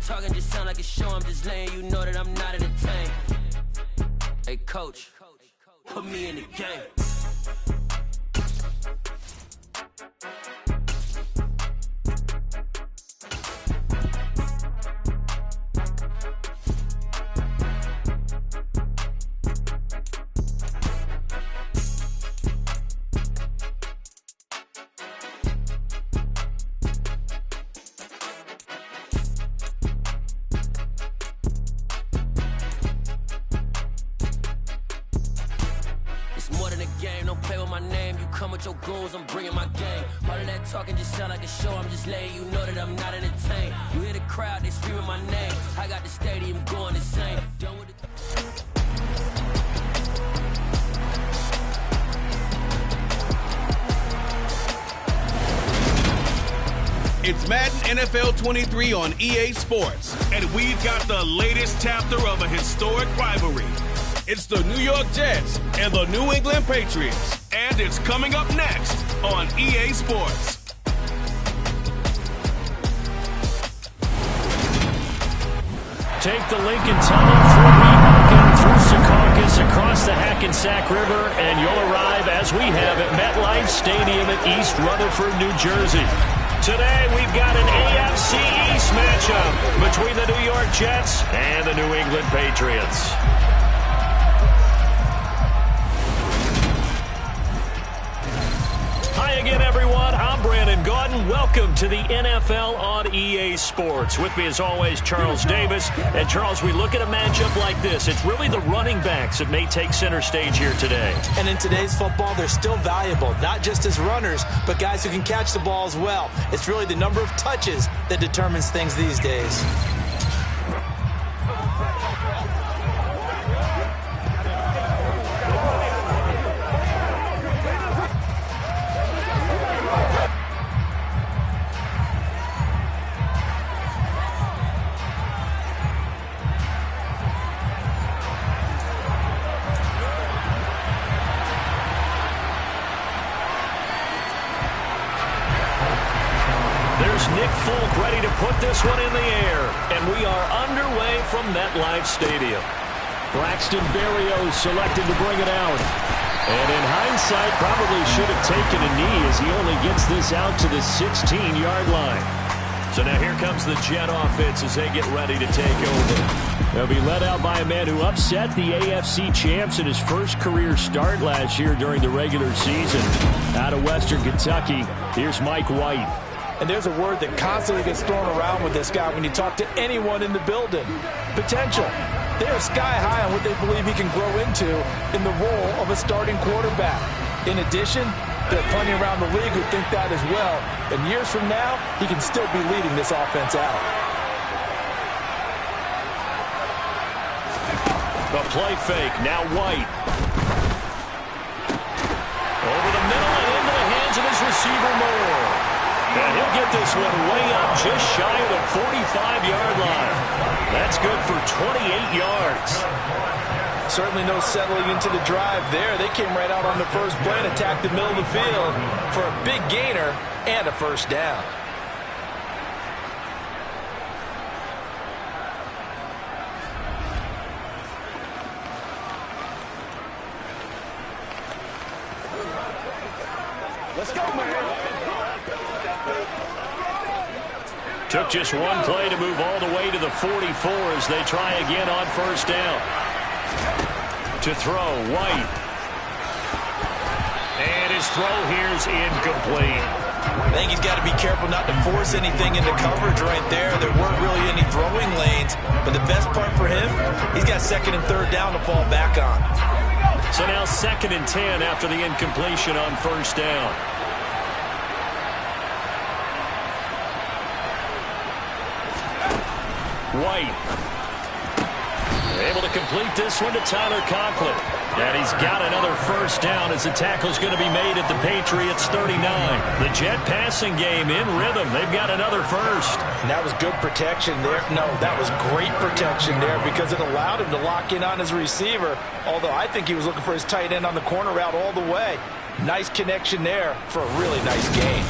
talking just sound like a show. I'm just letting you know that I'm not entertained. Hey, coach, put me in the game. With your goons, I'm bringing my game. All of that talking just sound like a show. I'm just letting you know that I'm not entertained. You hear the crowd, they screaming my name. I got the stadium going insane. Done with It's Madden NFL 23 on EA Sports. And we've got the latest chapter of a historic rivalry. It's the New York Jets and the New England Patriots. And it's coming up next on EA Sports. Take the Lincoln Tunnel through Weehawken, through Secaucus, across the Hackensack River, and you'll arrive, as we have, at MetLife Stadium at East Rutherford, New Jersey. Today, we've got an AFC East matchup between the New York Jets and the New England Patriots. Hi again, everyone. I'm Brandon Gaudin. Welcome to the NFL on EA Sports. With me, as always, Charles Davis. And, Charles, we look at a matchup like this. It's really the running backs that may take center stage here today. And in today's football, they're still valuable, not just as runners, but guys who can catch the ball as well. It's really the number of touches that determines things these days. This one in the air, and we are underway from MetLife Stadium. Braxton Berrios selected to bring it out. And in hindsight, probably should have taken a knee as he only gets this out to the 16-yard line. So now here comes the Jet offense as they get ready to take over. They'll be led out by a man who upset the AFC champs in his first career start last year during the regular season. Out of Western Kentucky, here's Mike White. And there's a word that constantly gets thrown around with this guy when you talk to anyone in the building. Potential. They are sky high on what they believe he can grow into in the role of a starting quarterback. In addition, there are plenty around the league who think that as well. And years from now, he can still be leading this offense out. The play fake, now White. Over the middle and into the hands of his receiver Moore. And he'll get this one way up just shy of the 45-yard line. That's good for 28 yards. Certainly no settling into the drive there. They came right out on the first play and attacked the middle of the field for a big gainer and a first down. Let's go, man. Took just one play to move all the way to the 44 as they try again on first down. To throw, White. And his throw here's incomplete. I think he's got to be careful not to force anything into coverage right there. There weren't really any throwing lanes. But the best part for him, he's got second and third down to fall back on. So now 2nd and 10 after the incompletion on first down. White. Able to complete this one to Tyler Conklin. And he's got another first down as the tackle's going to be made at the Patriots 39. The Jet passing game in rhythm. They've got another first. And that was good protection there. No, that was great protection there because it allowed him to lock in on his receiver. Although I think he was looking for his tight end on the corner route all the way. Nice connection there for a really nice gain.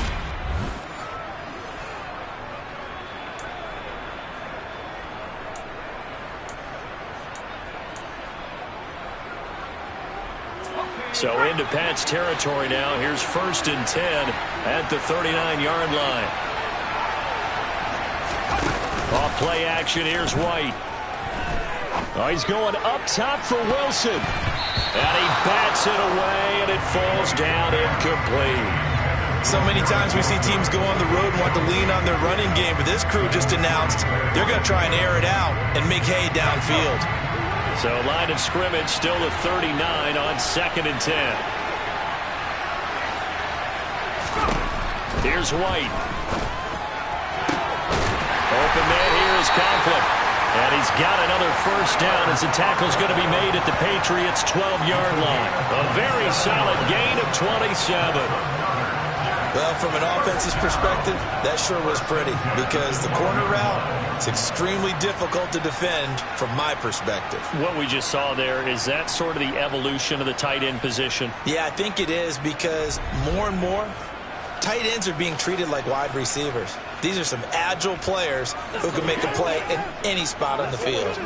So into Pats territory now. Here's 1st and 10 at the 39-yard line. Off play action. Here's White. Oh, he's going up top for Wilson. And he bats it away, and it falls down incomplete. So many times we see teams go on the road and want to lean on their running game, but this crew just announced they're going to try and air it out and make hay downfield. So line of scrimmage still at 39 on 2nd and 10. Here's White. Open man here is Conklin. And he's got another 1st down as the tackle's going to be made at the Patriots' 12-yard line. A very solid gain of 27. Well, from an offense's perspective, that sure was pretty because the corner route is extremely difficult to defend from my perspective. What we just saw there, is that sort of the evolution of the tight end position? Yeah, I think it is because more and more, tight ends are being treated like wide receivers. These are some agile players who can make a play in any spot on the field.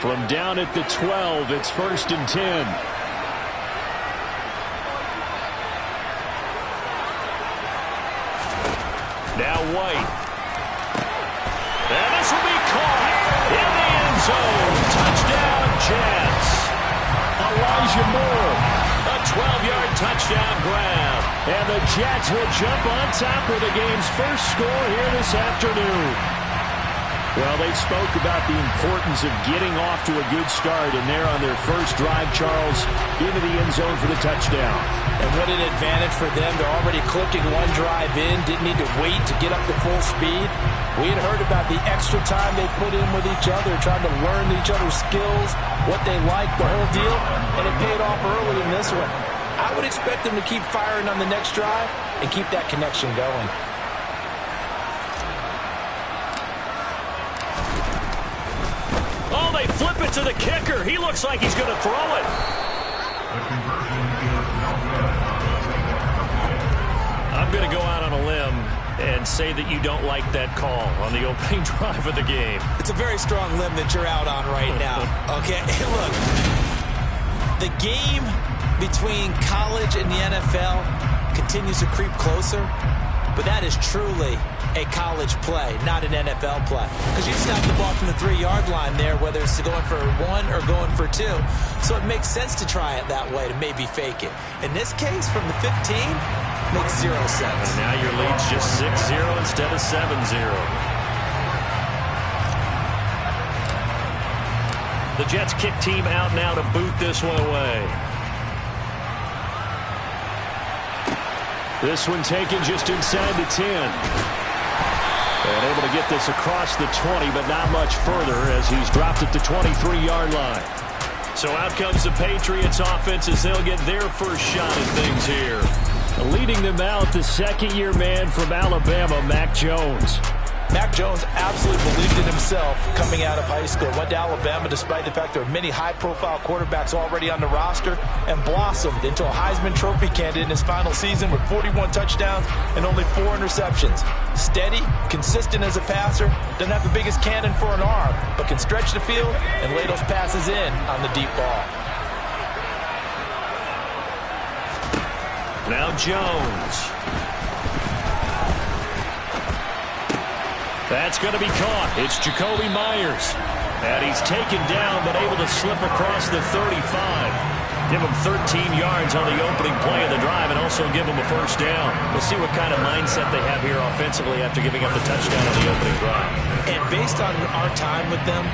From down at the 12, it's 1st and 10. Now White. And this will be caught in the end zone. Touchdown, Jets. Elijah Moore. A 12-yard touchdown grab. And the Jets will jump on top with the game's first score here this afternoon. Well, they spoke about the importance of getting off to a good start, and they're on their first drive, Charles, into the end zone for the touchdown. And what an advantage for them. They're already clicking one drive in, didn't need to wait to get up to full speed. We had heard about the extra time they put in with each other, trying to learn each other's skills, what they like, the whole deal, and it paid off early in this one. I would expect them to keep firing on the next drive and keep that connection going. Oh, they flip it to the kicker. He looks like he's going to throw it. I'm going to go out on a limb and say that you don't like that call on the opening drive of the game. It's a very strong limb that you're out on right now. Okay, look, the game between college and the NFL continues to creep closer, but that is truly a college play, not an NFL play. Because you snap the ball from the 3-yard line there, whether it's going for 1 or going for 2. So it makes sense to try it that way, to maybe fake it. In this case, from the 15, makes 0 sense. And now your lead's just 6-0 instead of 7-0. The Jets kick team out now to boot this one away. This one taken just inside the 10. And able to get this across the 20, but not much further as he's dropped at the 23-yard line. So out comes the Patriots offense as they'll get their first shot at things here. Leading them out, the second-year man from Alabama, Mac Jones. Mac Jones absolutely believed in himself coming out of high school. Went to Alabama despite the fact there are many high-profile quarterbacks already on the roster and blossomed into a Heisman Trophy candidate in his final season with 41 touchdowns and only 4 interceptions. Steady, consistent as a passer, doesn't have the biggest cannon for an arm, but can stretch the field and lay those passes in on the deep ball. Now Jones. That's going to be caught. It's Jacoby Myers. And he's taken down, but able to slip across the 35. Give him 13 yards on the opening play of the drive and also give him a first down. We'll see what kind of mindset they have here offensively after giving up the touchdown on the opening drive. And based on our time with them,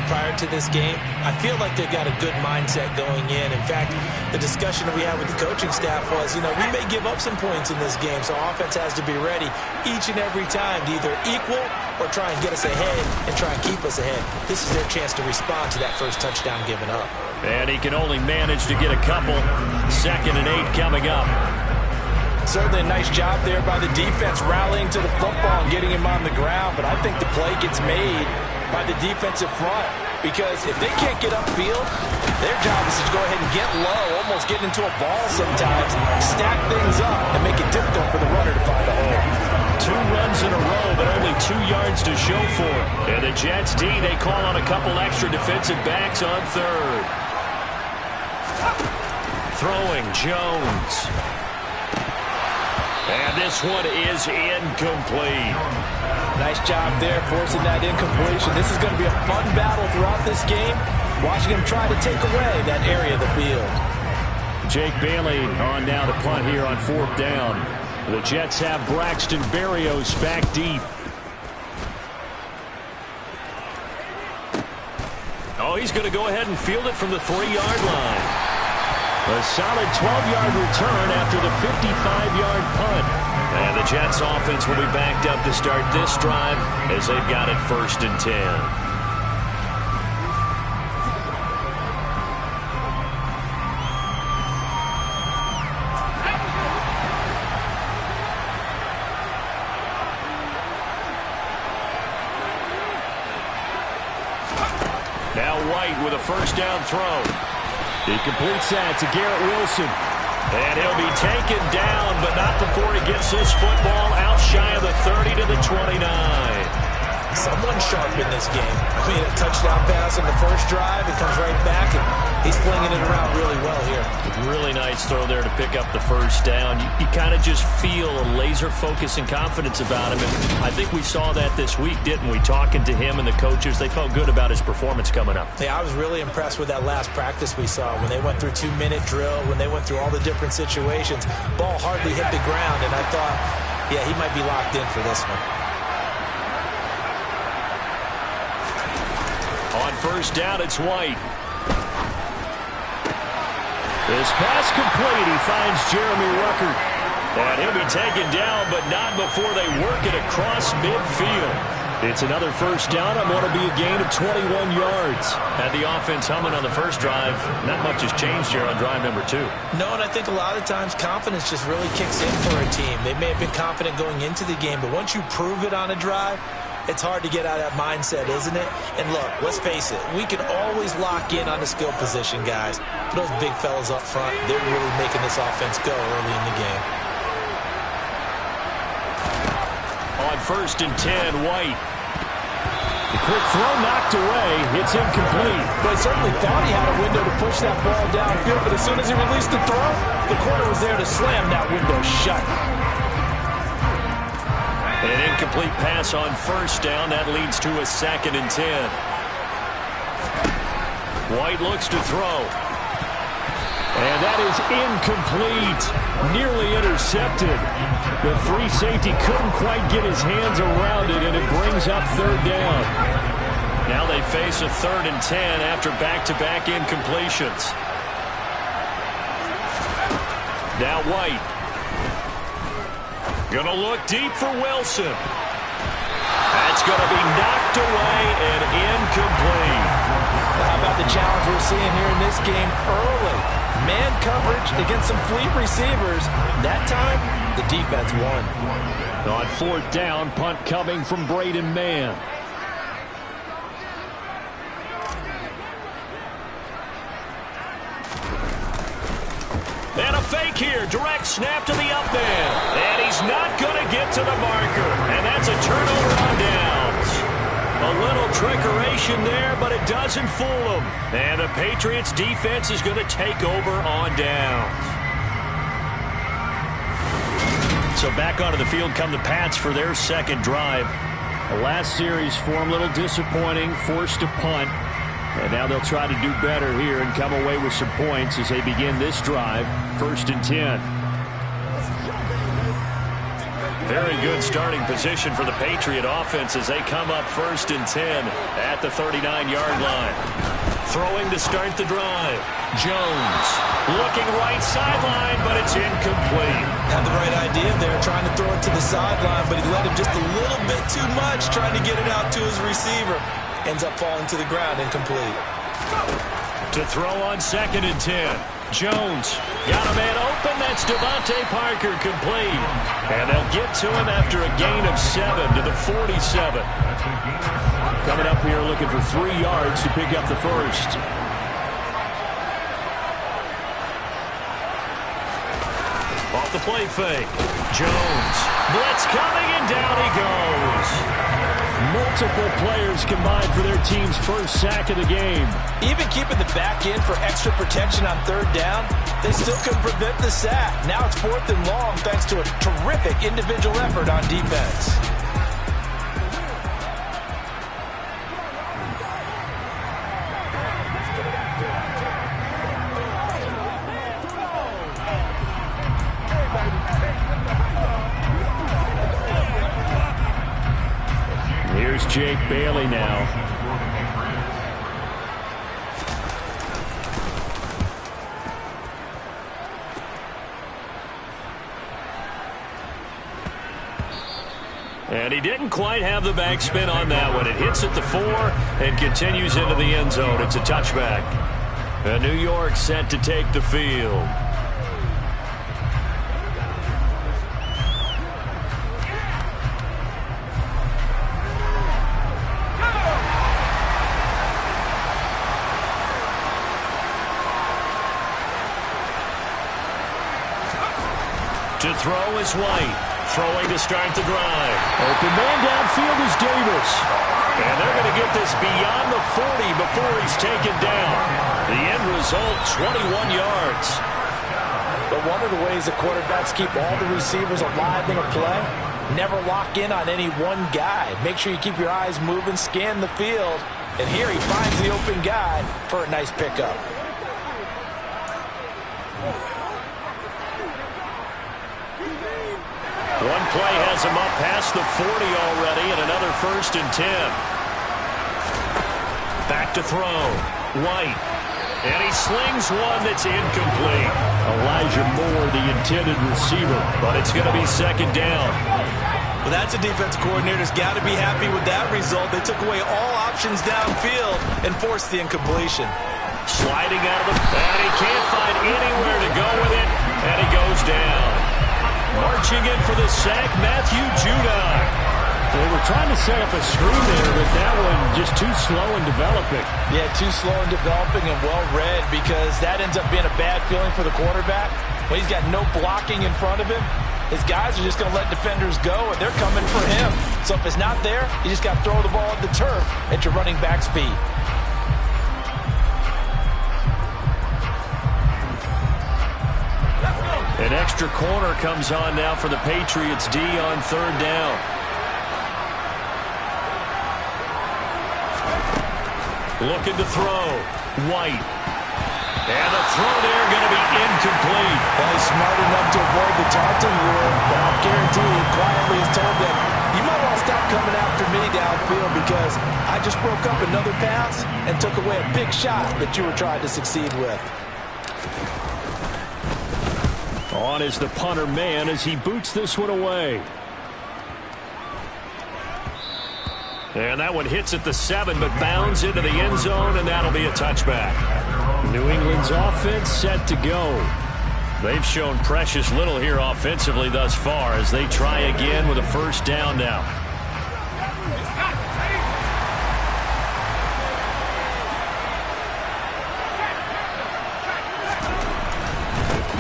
prior to this game, I feel like they've got a good mindset going in. In fact, the discussion that we had with the coaching staff was, we may give up some points in this game, so offense has to be ready each and every time to either equal or try and get us ahead and try and keep us ahead. This is their chance to respond to that first touchdown given up. And he can only manage to get a couple. 2nd and 8 coming up. Certainly a nice job there by the defense rallying to the football and getting him on the ground, but I think the play gets made by the defensive front because if they can't get upfield, their job is to go ahead and get low, almost get into a ball sometimes, stack things up, and make it difficult for the runner to find a hole. 2 runs in a row, but only 2 yards to show for it. And the Jets D, they call on a couple extra defensive backs on third. Throwing Jones. And this one is incomplete. Nice job there forcing that incompletion. This is going to be a fun battle throughout this game. Watching him try to take away that area of the field. Jake Bailey on now to punt here on 4th down. The Jets have Braxton Berrios back deep. Oh, he's going to go ahead and field it from the 3-yard line. A solid 12-yard return after the 55-yard punt. And the Jets offense will be backed up to start this drive as they've got it 1st and 10. Now White with a 1st down throw. He completes that to Garrett Wilson. And he'll be taken down, but not before he gets this football out shy of the 30 to the 29. Someone sharp in this game. I mean, a touchdown pass on the first drive. It comes right back, and he's flinging it around really well here. Really nice throw there to pick up the 1st down. You kind of just feel a laser focus and confidence about him. And I think we saw that this week, didn't we? Talking to him and the coaches, they felt good about his performance coming up. Yeah, I was really impressed with that last practice we saw when they went through 2-minute drill, when they went through all the different situations. Ball hardly hit the ground, and I thought, yeah, he might be locked in for this one. On 1st down, it's White. This pass complete. He finds Jeremy Ruckert. And he'll be taken down, but not before they work it across midfield. It's another 1st down. I'm going to be a gain of 21 yards. Had the offense humming on the first drive. Not much has changed here on drive number 2. No, and I think a lot of times confidence just really kicks in for a team. They may have been confident going into the game, but once you prove it on a drive, it's hard to get out of that mindset, isn't it? And look, let's face it, we can always lock in on the skill position, guys. But those big fellas up front, they're really making this offense go early in the game. On 1st and 10, White. The quick throw knocked away. It's incomplete. But he certainly thought he had a window to push that ball downfield, but as soon as he released the throw, the corner was there to slam that window shut. An incomplete pass on 1st down. That leads to a 2nd and 10. White looks to throw. And that is incomplete. Nearly intercepted. The free safety couldn't quite get his hands around it, and it brings up 3rd down. Now they face a 3rd and 10 after back-to-back incompletions. Now White. Gonna look deep for Wilson. That's gonna be knocked away and incomplete. How about the challenge we're seeing here in this game early? Man coverage against some fleet receivers. That time, the defense won. On 4th down, punt coming from Braden Mann. And a fake here. Direct snap to the up man. And he's not going to get to the marker. And that's a turnover on downs. A little trickeration there, but it doesn't fool them. And the Patriots defense is going to take over on downs. So back onto the field come the Pats for their 2nd drive. The last series for them a little disappointing, forced to punt. And now they'll try to do better here and come away with some points as they begin this drive, 1st and 10. Very good starting position for the Patriot offense as they come up 1st and 10 at the 39-yard line. Throwing to start the drive. Jones looking right sideline, but it's incomplete. Had the right idea there, trying to throw it to the sideline, but he let him just a little bit too much, trying to get it out to his receiver. Ends up falling to the ground, incomplete. To throw on 2nd and 10. Jones got a man open. That's Devontae Parker, complete. And they'll get to him after a gain of 7 to the 47. Coming up here looking for 3 yards to pick up the 1st. Off the play fake. Jones. Blitz coming, and down he goes. Multiple players combined for their team's first sack of the game. Even keeping the back in for extra protection on third down, they still couldn't prevent the sack. Now it's 4th and long thanks to a terrific individual effort on defense. Here's Jake Bailey now. And he didn't quite have the backspin on that one. It hits at the 4 and continues into the end zone. It's a touchback. And New York set to take the field. To throw is White. Throwing to start the drive. Open man downfield is Davis. And they're going to get this beyond the 40 before he's taken down. The end result, 21 yards. But one of the ways the quarterbacks keep all the receivers alive in a play, never lock in on any one guy. Make sure you keep your eyes moving, scan the field. And here he finds the open guy for a nice pickup. One play has him up past the 40 already, and another 1st and 10. Back to throw. White. And he slings one that's incomplete. Elijah Moore, the intended receiver, but it's going to be 2nd down. Well, that's a defense coordinator's got to be happy with that result. They took away all options downfield and forced the incompletion. Sliding out of the... And he can't find anywhere to go with it, and he goes down. Marching in for the sack, Matthew Judon. They were trying to set up a screen there, but that one just too slow in developing. Yeah, too slow in developing and well read, because that ends up being a bad feeling for the quarterback. When he's got no blocking in front of him, his guys are just going to let defenders go, and they're coming for him. So if it's not there, you just got to throw the ball at the turf at your running back's feet. An extra corner comes on now for the Patriots D on 3rd down. Looking to throw. White. And the throw there going to be incomplete. Well, he's smart enough to avoid the taunting rule, but I'll guarantee he quietly has told them, you might want to stop coming after me downfield because I just broke up another pass and took away a big shot that you were trying to succeed with. On is the punter man as he boots this one away. And that one hits at the 7, but bounds into the end zone, and that'll be a touchback. New England's offense set to go. They've shown precious little here offensively thus far as they try again with a 1st down now.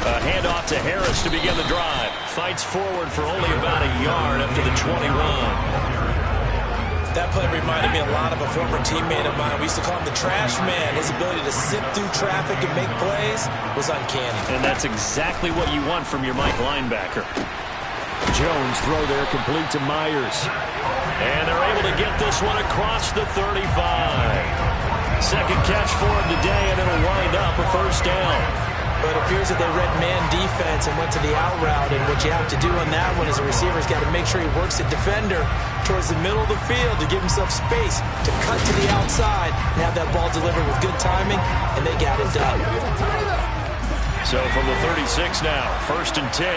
A handoff to Harris to begin the drive. Fights forward for only about a yard up to the 21. That play reminded me a lot of a former teammate of mine. We used to call him the trash man. His ability to sift through traffic and make plays was uncanny. And that's exactly what you want from your Mike linebacker. Jones throw there complete to Myers. And they're able to get this one across the 35. 2nd catch for him today, and it'll wind up a 1st down. But it appears that they read man defense and went to the out route. And what you have to do on that one is a receiver's got to make sure he works the defender towards the middle of the field to give himself space to cut to the outside and have that ball delivered with good timing, and they got it done. So from the 36 now, 1st and 10.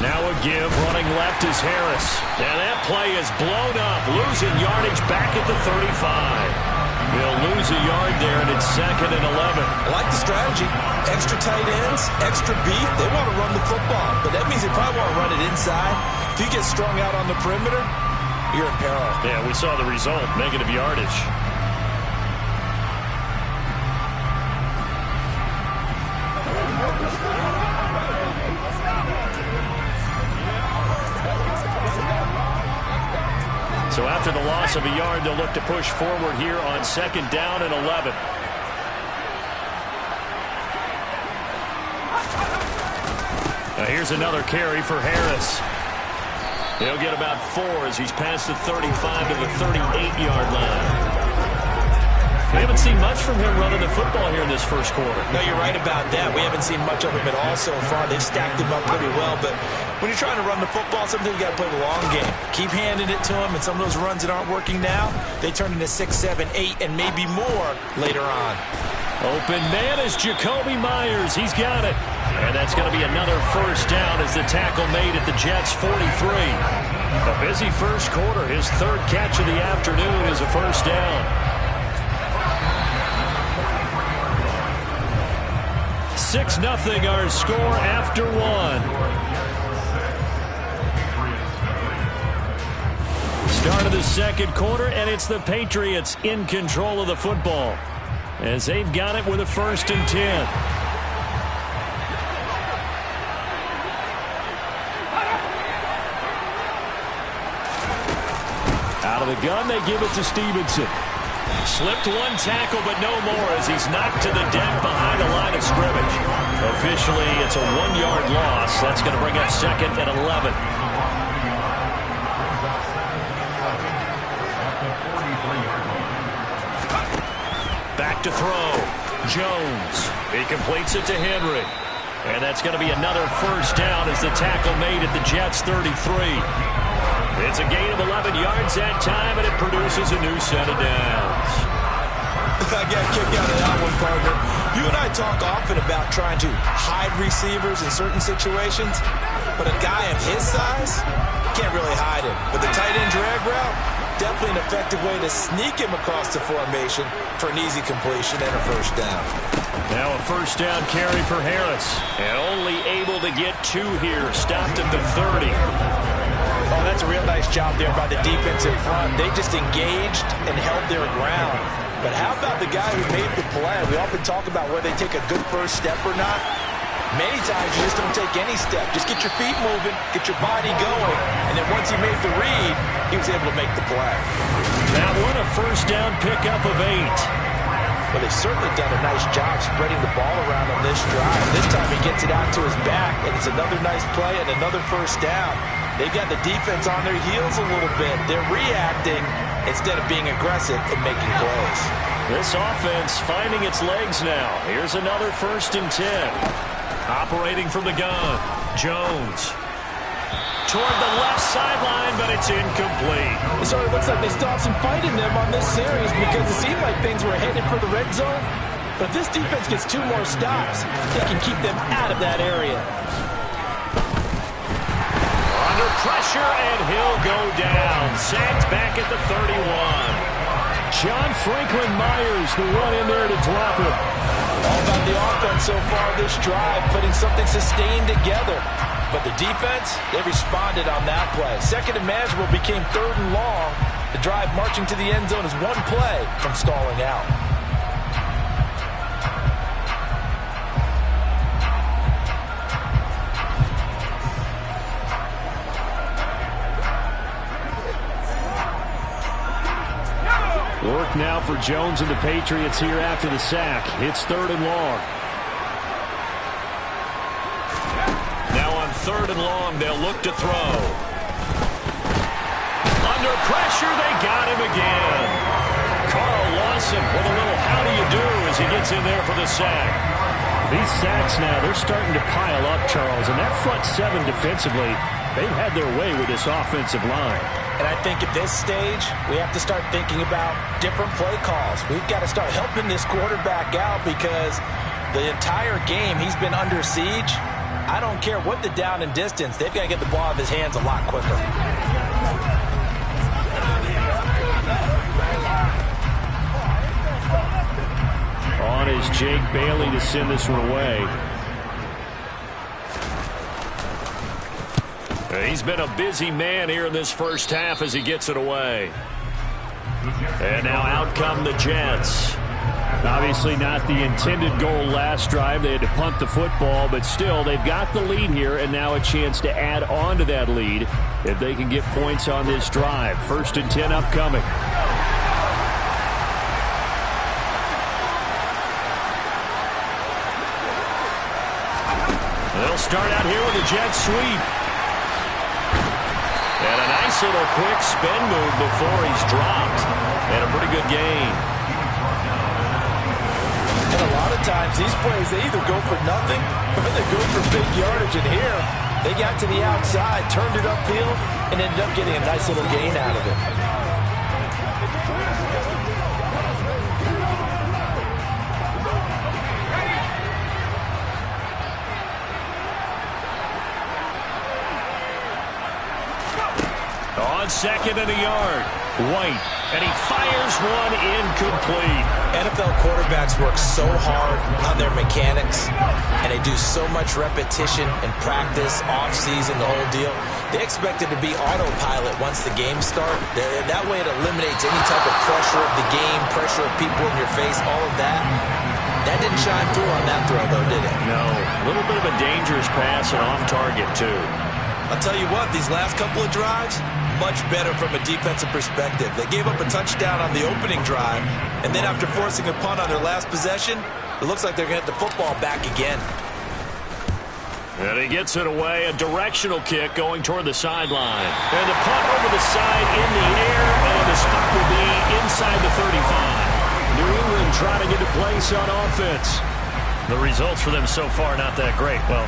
Now a give, running left is Harris. And that play is blown up, losing yardage back at the 35. He'll lose a yard there, and it's 2nd and 11. I like the strategy. Extra tight ends, extra beef. They want to run the football, but that means they probably want to run it inside. If you get strung out on the perimeter, you're in peril. Yeah, we saw the result, negative yardage. after the loss of a yard, they'll look to push forward here on 2nd down and 11. Now here's another carry for Harris. He'll get about 4 as he's past the 35 to the 38-yard line. We haven't seen much from him running the football here in this first quarter. No, you're right about that. We haven't seen much of him at all so far. They've stacked him up pretty well, but when you're trying to run the football, sometimes you got to play the long game. Keep handing it to him, and some of those runs that aren't working now, they turn into 6, 7, 8, and maybe more later on. Open man is Jacoby Myers. He's got it. And that's going to be another first down as the tackle made at the Jets' 43. A busy first quarter. His 3rd catch of the afternoon is a first down. 6-0 our score after 1. Start of the second quarter, and it's the Patriots in control of the football as they've got it with a 1st and 10. Out of the gun, they give it to Stevenson. Slipped one tackle, but no more as he's knocked to the deck behind the line of scrimmage. Officially, it's a 1-yard loss. That's going to bring up 2nd and 11. Back to throw. Jones. He completes it to Henry. And that's going to be another first down as the tackle made at the Jets' 33. It's a gain of 11 yards that time, and it produces a new set of downs. I got a kick out of that one, partner. You and I talk often about trying to hide receivers in certain situations, but a guy of his size can't really hide him. But the tight end drag route, definitely an effective way to sneak him across the formation for an easy completion and a first down. Now a first down carry for Harris, and only able to get 2 here. Stopped at the 30. Oh, that's a real nice job there by the defense in front. They just engaged and held their ground. But how about the guy who made the play? We often talk about whether they take a good first step or not. Many times you just don't take any step. Just get your feet moving, get your body going, and then once he made the read, he was able to make the play. That one a first down pickup of 8. Well, they've certainly done a nice job spreading the ball around on this drive. This time he gets it out to his back, and it's another nice play and another first down. They've got the defense on their heels a little bit. They're reacting instead of being aggressive and making plays. This offense finding its legs now. Here's another 1st and 10. Operating from the gun. Jones. Toward the left sideline, but it's incomplete. So it looks like they still have some fight in them on this series because it seemed like things were headed for the red zone. But if this defense gets 2 more stops, they can keep them out of that area. Under pressure, and he'll go down. Sacked back at the 31. John Franklin Myers, the one in there to drop him. All about the offense so far this drive, putting something sustained together. But the defense, they responded on that play. 2nd and manageable became 3rd and long. The drive marching to the end zone is 1 play from stalling out. Work now for Jones and the Patriots here after the sack. It's 3rd and long. Now on 3rd and long, they'll look to throw. Under pressure, they got him again. Carl Lawson with a little how do you do as he gets in there for the sack. These sacks now, they're starting to pile up, Charles. And that front 7 defensively, they've had their way with this offensive line. And I think at this stage, we have to start thinking about different play calls. We've got to start helping this quarterback out because the entire game he's been under siege. I don't care what the down and distance. They've got to get the ball out of his hands a lot quicker. On is Jake Bailey to send this one away. He's been a busy man here in this first half as he gets it away. And now out come the Jets. Obviously not the intended goal last drive. They had to punt the football, but still, they've got the lead here, and now a chance to add on to that lead if they can get points on this drive. 1st and 10 upcoming. They'll start out here with a jet sweep. And a nice little quick spin move before he's dropped. And a pretty good gain. And a lot of times these plays, they either go for nothing or they go for big yardage. And here, they got to the outside, turned it upfield, and ended up getting a nice little gain out of it. On 2nd and a yard, White, and he fires one incomplete. NFL quarterbacks work so hard on their mechanics, and they do so much repetition and practice, off-season, the whole deal. They expect it to be autopilot once the games start. That way it eliminates any type of pressure of the game, pressure of people in your face, all of that. That didn't shine through on that throw, though, did it? No, a little bit of a dangerous pass and off target, too. I'll tell you what, these last couple of drives, much better from a defensive perspective. They gave up a touchdown on the opening drive, and then after forcing a punt on their last possession, it looks like they're going to get the football back again. And he gets it away, a directional kick going toward the sideline. And the punt over the side in the air, and the spot will be inside the 35. New England trying to get a place on offense. The results for them so far, not that great. Well,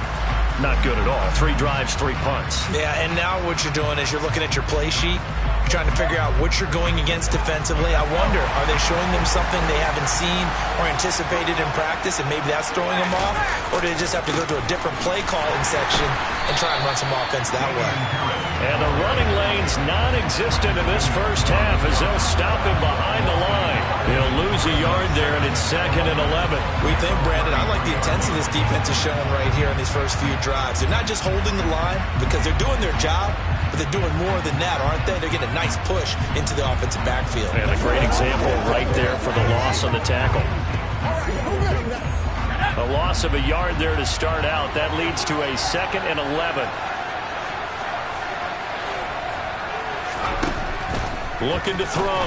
not good at all. 3 drives, 3 punts. Yeah, and now what you're doing is you're looking at your play sheet. You're trying to figure out what you're going against defensively. I wonder, are they showing them something they haven't seen or anticipated in practice, and maybe that's throwing them off? Or do they just have to go to a different play calling section and try and run some offense that way? And the running lane's non-existent in this first half as they'll stop him behind the line. He'll lose a yard there, and it's 2nd and 11. We think, Brandon, I like the intensity this defense is showing right here in these first few drives. They're not just holding the line because they're doing their job, but they're doing more than that, aren't they? They're getting a nice push into the offensive backfield. And a great example right there for the loss on the tackle. A loss of a yard there to start out. That leads to a 2nd and 11. Looking to throw.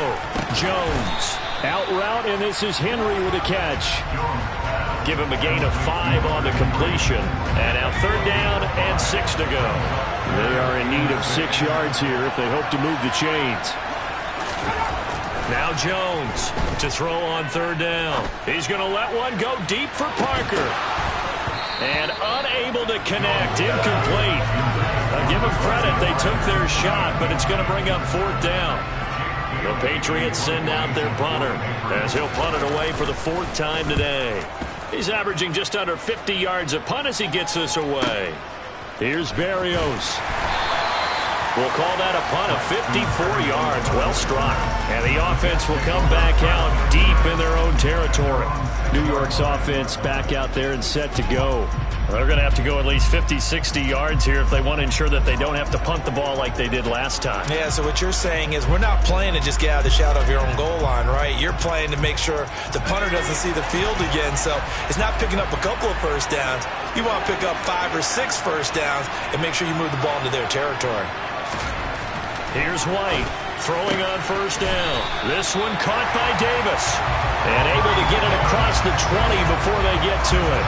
Jones. Out route, and this is Henry with a catch. Give him a gain of 5 on the completion. And now 3rd down and 6 to go. They are in need of 6 yards here if they hope to move the chains. Now Jones to throw on 3rd down. He's going to let one go deep for Parker. And unable to connect. Incomplete. Give them credit. They took their shot, but it's going to bring up 4th down. The Patriots send out their punter as he'll punt it away for the 4th time today. He's averaging just under 50 yards a punt as he gets this away. Here's Berrios. We'll call that a punt of 54 yards. Well struck. And the offense will come back out deep in their own territory. New York's offense back out there and set to go. They're going to have to go at least 50, 60 yards here if they want to ensure that they don't have to punt the ball like they did last time. Yeah, so what you're saying is we're not playing to just get out of the shadow of your own goal line, right? You're playing to make sure the punter doesn't see the field again. So it's not picking up a couple of first downs. You want to pick up 5 or 6 first downs and make sure you move the ball into their territory. Here's White throwing on 1st down. This one caught by Davis. And able to get it across the 20 before they get to it.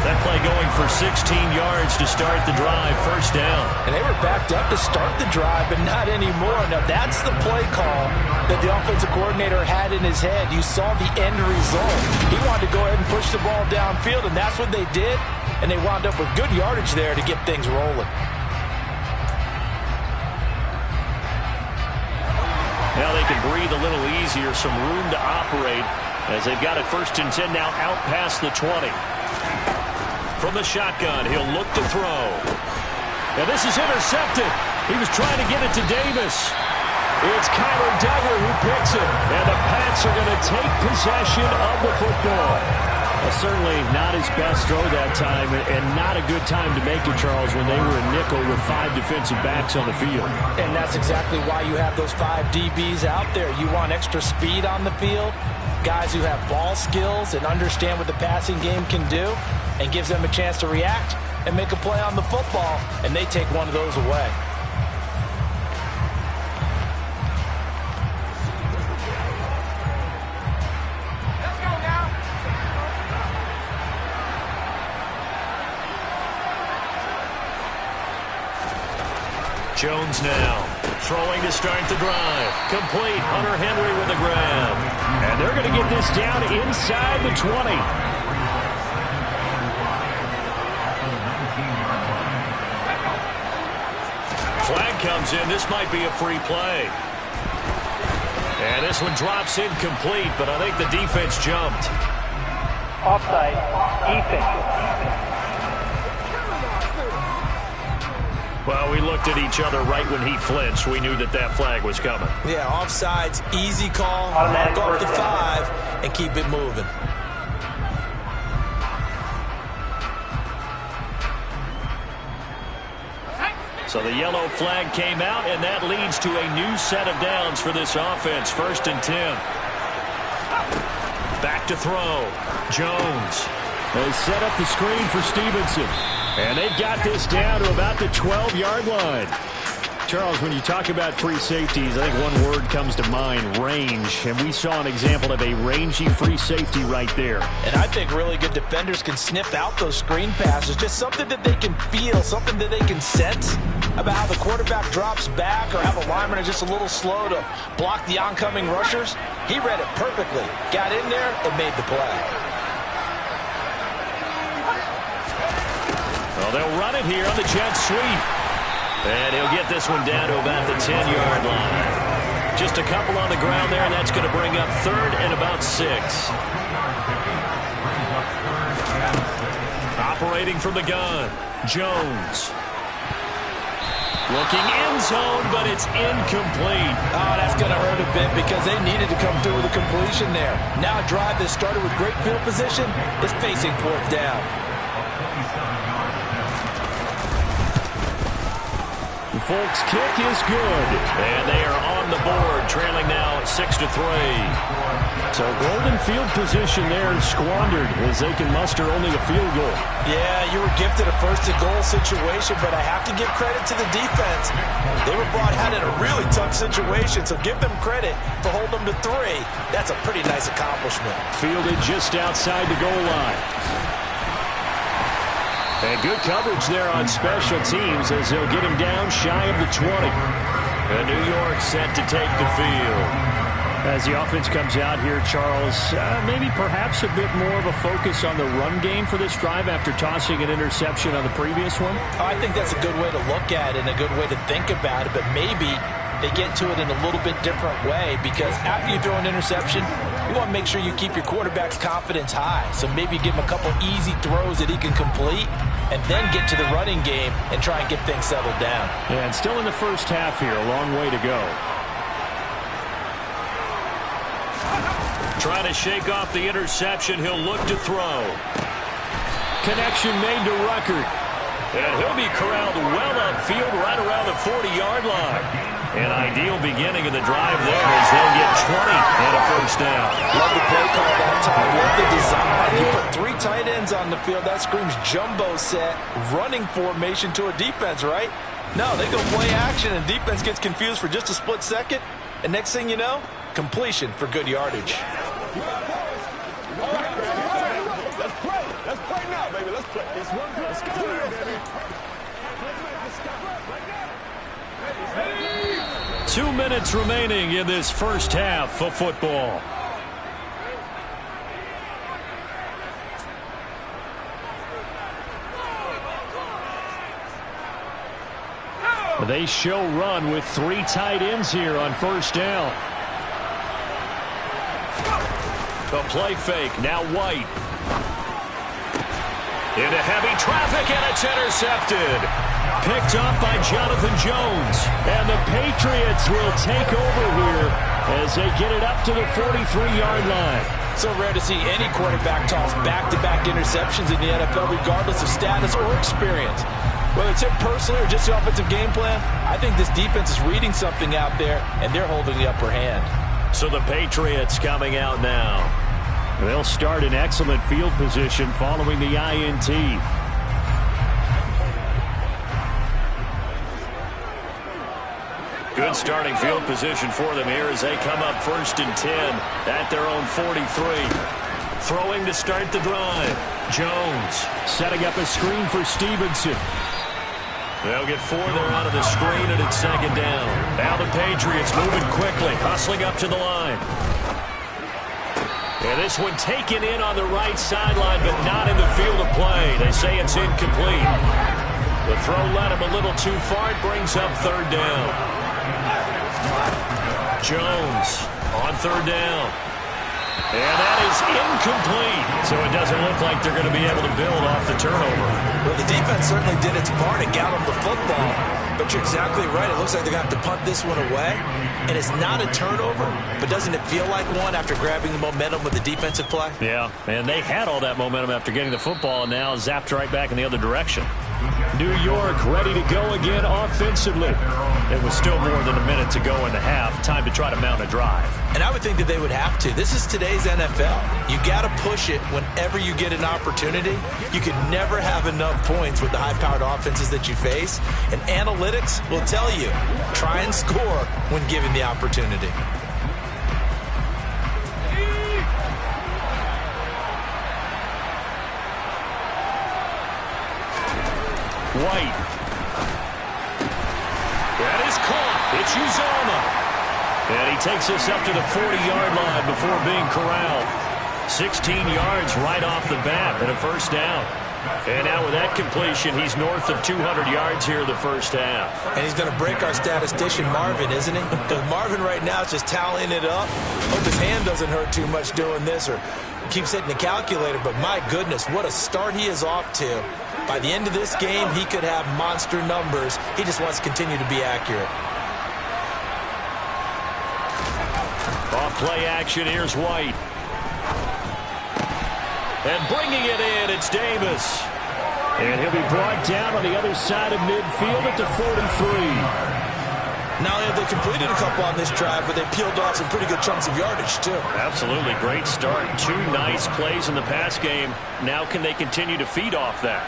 That play going for 16 yards to start the drive, 1st down. And they were backed up to start the drive, but not anymore. Now, that's the play call that the offensive coordinator had in his head. You saw the end result. He wanted to go ahead and push the ball downfield, and that's what they did. And they wound up with good yardage there to get things rolling. Now they can breathe a little easier, some room to operate as they've got it 1st and 10 now out past the 20. From the shotgun, he'll look to throw. And this is intercepted. He was trying to get it to Davis. It's Kyler Duggar who picks it. And the Pats are going to take possession of the football. Well, certainly not his best throw that time, and not a good time to make it, Charles, when they were a nickel with 5 defensive backs on the field. And that's exactly why you have those 5 DBs out there. You want extra speed on the field. guys who have ball skills and understand what the passing game can do, and gives them a chance to react and make a play on the football, and they take one of those away. Jones now throwing to start the drive. Complete. Hunter Henry with a grab. And they're going to get this down inside the 20. Flag comes in. This might be a free play. And this one drops incomplete, but I think the defense jumped. Offside. Defense. Well, we looked at each other right when he flinched. We knew that that flag was coming. Yeah, offsides, easy call. Mark off the 5 and keep it moving. So the yellow flag came out, and that leads to a new set of downs for this offense. 1st and 10. Back to throw. Jones. They set up the screen for Stevenson. And they've got this down to about the 12-yard line. Charles, when you talk about free safeties, I think one word comes to mind, range. And we saw an example of a rangy free safety right there. And I think really good defenders can sniff out those screen passes. Just something that they can feel, something that they can sense about how the quarterback drops back or how the linemen are just a little slow to block the oncoming rushers. He read it perfectly. Got in there and made the play. Well, they'll run it here on the jet sweep. And he'll get this one down to about the 10-yard line. Just a couple on the ground there, and that's going to bring up 3rd and about 6. Operating from the gun, Jones. Looking end zone, but it's incomplete. Oh, that's going to hurt a bit because they needed to come through with a completion there. Now a drive that started with great field position is facing 4th down. The Folks kick is good. And they are on the board, trailing now 6-3. So golden field position there squandered as they can muster only a field goal. Yeah, you were gifted a 1st-and-goal situation, but I have to give credit to the defense. They were brought out in a really tough situation, so give them credit for holding them to 3. That's a pretty nice accomplishment. Fielded just outside the goal line. And good coverage there on special teams as they'll get him down shy of the 20. And New York set to take the field. As the offense comes out here, Charles, maybe perhaps a bit more of a focus on the run game for this drive after tossing an interception on the previous one? I think that's a good way to look at it and a good way to think about it, but maybe they get to it in a little bit different way because after you throw an interception, you want to make sure you keep your quarterback's confidence high. So maybe give him a couple easy throws that he can complete and then get to the running game and try and get things settled down. Yeah, and still in the first half here, a long way to go. Trying to shake off the interception, he'll look to throw. Connection made to Ruckert. And he'll be corralled well upfield right around the 40-yard line. An ideal beginning of the drive there as they'll get 20 and a 1st down. Love the play call that time. Love the design. You put 3 tight ends on the field. That screams jumbo set, running formation to a defense, right? No, they go play action and defense gets confused for just a split second. And next thing you know, completion for good yardage. Let's play. Let's play now, baby. Let's play. Let's go there, baby. 2 minutes remaining in this first half of football. They show run with 3 tight ends here on 1st down. A play fake, now White. Into heavy traffic, and it's intercepted. Picked up by Jonathan Jones. And the Patriots will take over here as they get it up to the 43-yard line. So rare to see any quarterback toss back-to-back interceptions in the NFL, regardless of status or experience. Whether it's him personally or just the offensive game plan, I think this defense is reading something out there, and they're holding the upper hand. So the Patriots coming out now. They'll start in excellent field position following the INT. Good starting field position for them here as they come up 1st and 10 at their own 43. Throwing to start the drive. Jones setting up a screen for Stevenson. They'll get 4 there out of the screen, and it's 2nd down. Now the Patriots moving quickly, hustling up to the line. And this one taken in on the right sideline, but not in the field of play. They say it's incomplete. The throw led him a little too far. It brings up 3rd down. Jones on 3rd down. And that is incomplete. So it doesn't look like they're going to be able to build off the turnover. Well, the defense certainly did its part and got them the football. But you're exactly right. It looks like they're going to have to punt this one away. And it's not a turnover, but doesn't it feel like one after grabbing the momentum with the defensive play? Yeah, and they had all that momentum after getting the football, and now zapped right back in the other direction. New York ready to go again offensively. It was still more than a minute to go in the half. Time to try to mount a drive. And I would think that they would have to. This is today's NFL. You got to push it whenever you get an opportunity. You can never have enough points with the high-powered offenses that you face. And analytics will tell you, try and score when given the opportunity. White. That is caught. It's Uzomah. And he takes us up to the 40-yard line before being corralled. 16 yards right off the bat and a 1st down. And now with that completion, he's north of 200 yards here in the 1st half. And he's going to break our statistician Marvin, isn't he? Because Marvin right now is just tallying it up. Hope his hand doesn't hurt too much doing this or keeps hitting the calculator. But my goodness, what a start he is off to. By the end of this game, he could have monster numbers. He just wants to continue to be accurate. Off play action, here's White. And bringing it in, it's Davis. And he'll be brought down on the other side of midfield at the 43. Not only have they completed a couple on this drive, but they peeled off some pretty good chunks of yardage, too. Absolutely. Great start. 2 nice plays in the pass game. Now can they continue to feed off that?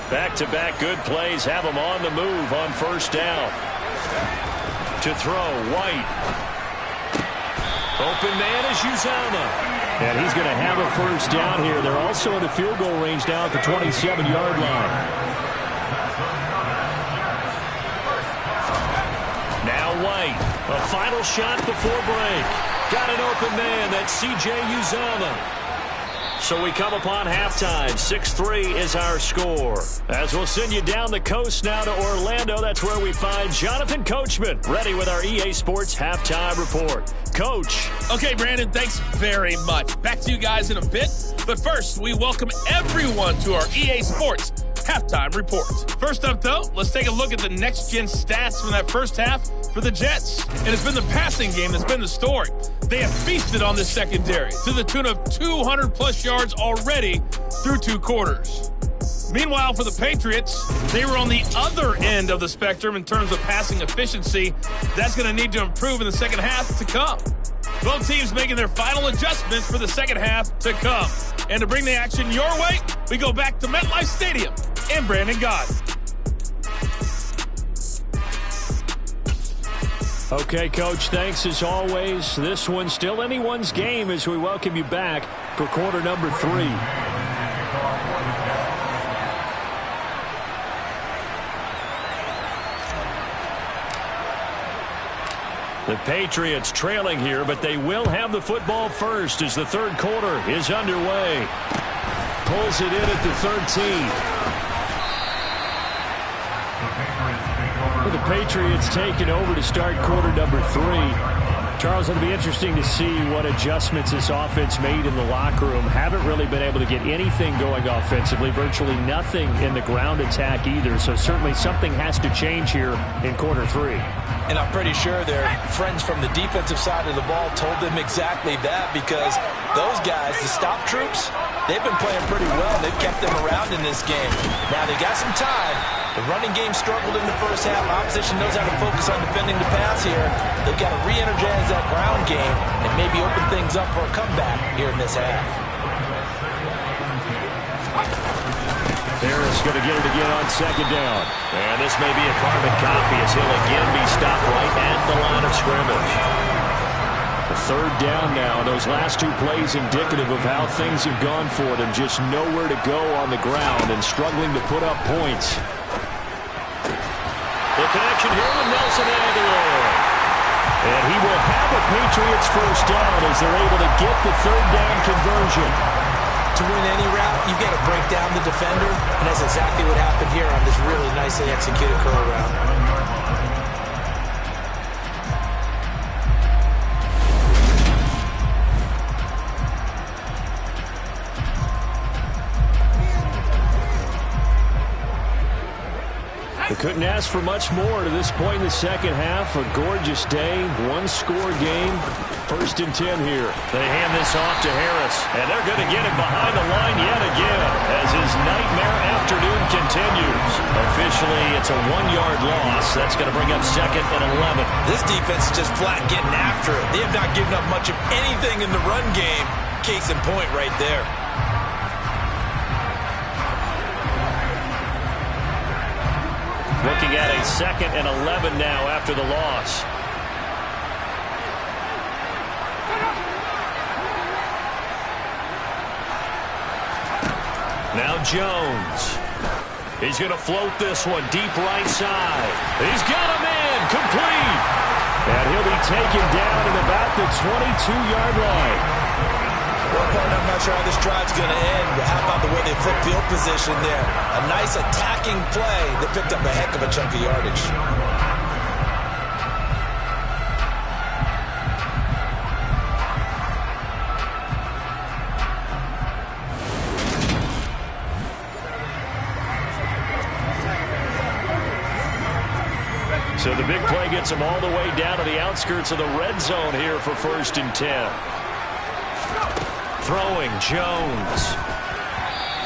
Back-to-back good plays have them on the move on 1st down. To throw, White. Open man is Uzomah. And he's going to have a 1st down here. They're also in the field goal range now at the 27-yard line. Now White. A final shot before break. Got an open man. That's C.J. Uzomah. So we come upon halftime. 6-3 is our score. As we'll send you down the coast now to Orlando, that's where we find Jonathan Coachman, ready with our EA Sports Halftime Report. Coach. Okay, Brandon, thanks very much. Back to you guys in a bit. But first, we welcome everyone to our EA Sports Halftime Report. First up, though, let's take a look at the next-gen stats from that 1st half for the Jets. And it's been the passing game that's been the story. They have feasted on this secondary to the tune of 200-plus yards already through 2 quarters. Meanwhile, for the Patriots, they were on the other end of the spectrum in terms of passing efficiency. That's going to need to improve in the 2nd half to come. Both teams making their final adjustments for the 2nd half to come. And to bring the action your way, we go back to MetLife Stadium in Brandon God. Okay, Coach, thanks as always. This one's still anyone's game as we welcome you back for quarter number 3. The Patriots trailing here, but they will have the football first as the 3rd quarter is underway. Pulls it in at the 13. The Patriots taking over to start quarter number 3. Charles, it'll be interesting to see what adjustments this offense made in the locker room. Haven't really been able to get anything going offensively, virtually nothing in the ground attack either. So certainly something has to change here in quarter 3. And I'm pretty sure their friends from the defensive side of the ball told them exactly that, because those guys, the stop troops, they've been playing pretty well. They've kept them around in this game. Now, they got some time. The running game struggled in the first half. Opposition knows how to focus on defending the pass here. They've got to re-energize that ground game and maybe open things up for a comeback here in this half. Harris going to get it again on second down. And this may be a carbon copy as he'll again be stopped right at the line of scrimmage. The third down now. Those last two plays indicative of how things have gone for them. Just nowhere to go on the ground and struggling to put up points. The connection here with Nelson Aguilar. And he will have a Patriots first down as they're able to get the third down conversion. To win any route, you've got to break down the defender, and that's exactly what happened here on this really nicely executed curl route. They couldn't ask for much more to this point in the second half. A gorgeous day, one-score game. 1st and 10 here. They hand this off to Harris, and they're going to get him behind the line yet again as his nightmare afternoon continues. Officially, it's a 1-yard loss. That's going to bring up 2nd and 11. This defense is just flat getting after it. They have not given up much of anything in the run game. Case in point right there. Looking at a 2nd and 11 now after the loss. Now Jones. He's going to float this one deep right side. He's got him in. Complete. And he'll be taken down at about the 22-yard line. Well, partner, I'm not sure how this drive's going to end, but how about the way they flip field position there? A nice attacking play that picked up a heck of a chunk of yardage. So the big play gets him all the way down to the outskirts of the red zone here for 1st and 10. Throwing Jones.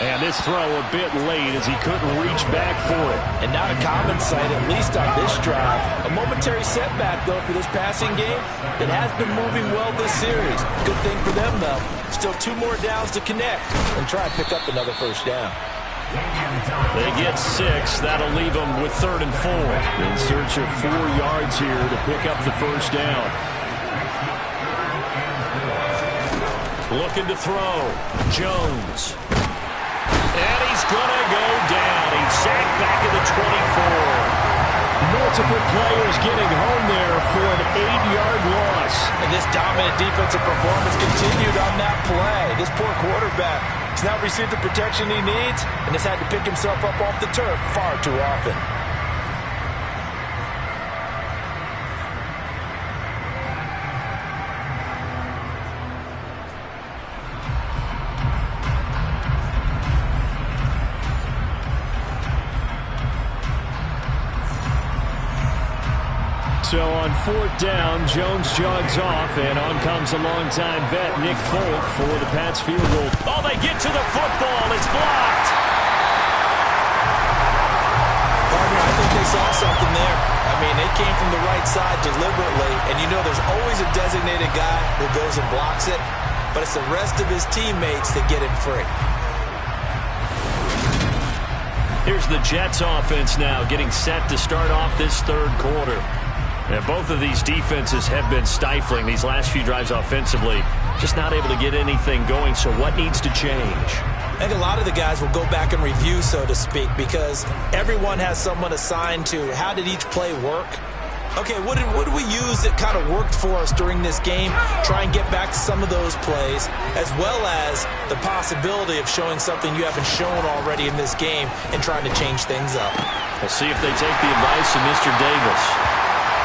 And this throw a bit late as he couldn't reach back for it. And not a common sight, at least on this drive. A momentary setback, though, for this passing game that has been moving well this series. Good thing for them, though. Still 2 more downs to connect and try and pick up another first down. They get 6. That'll leave them with 3rd and 4. In search of 4 yards here to pick up the first down. Looking to throw. Jones. And he's going to go down. He's sacked back at the 24. Multiple players getting home there for an 8-yard loss. And this dominant defensive performance continued on that play. This poor quarterback has now received the protection he needs and has had to pick himself up off the turf far too often. So on 4th down, Jones jogs off, and on comes a longtime vet, Nick Folk, for the Pats field goal. Oh, they get to the football. It's blocked. Partner, I think they saw something there. I mean, they came from the right side deliberately, and you know there's always a designated guy who goes and blocks it, but it's the rest of his teammates that get him free. Here's the Jets offense now getting set to start off this 3rd quarter. And both of these defenses have been stifling these last few drives offensively. Just not able to get anything going, so what needs to change? I think a lot of the guys will go back and review, so to speak, because everyone has someone assigned to how did each play work. Okay, what did we use that kind of worked for us during this game? Try and get back to some of those plays, as well as the possibility of showing something you haven't shown already in this game and trying to change things up. We'll see if they take the advice of Mr. Davis.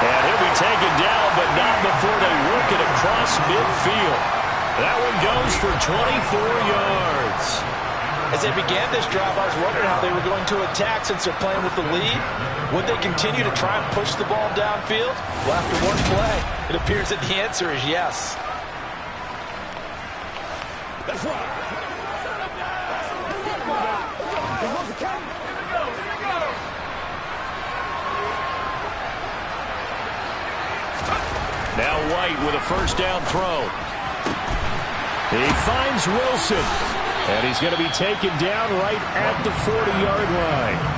And he'll be taken down, but not before they work it across midfield. That one goes for 24 yards. As they began this drive, I was wondering how they were going to attack since they're playing with the lead. Would they continue to try and push the ball downfield? Well, after one play, it appears that the answer is yes. That's right. Now White with a first down throw. He finds Wilson. And he's going to be taken down right at the 40-yard line.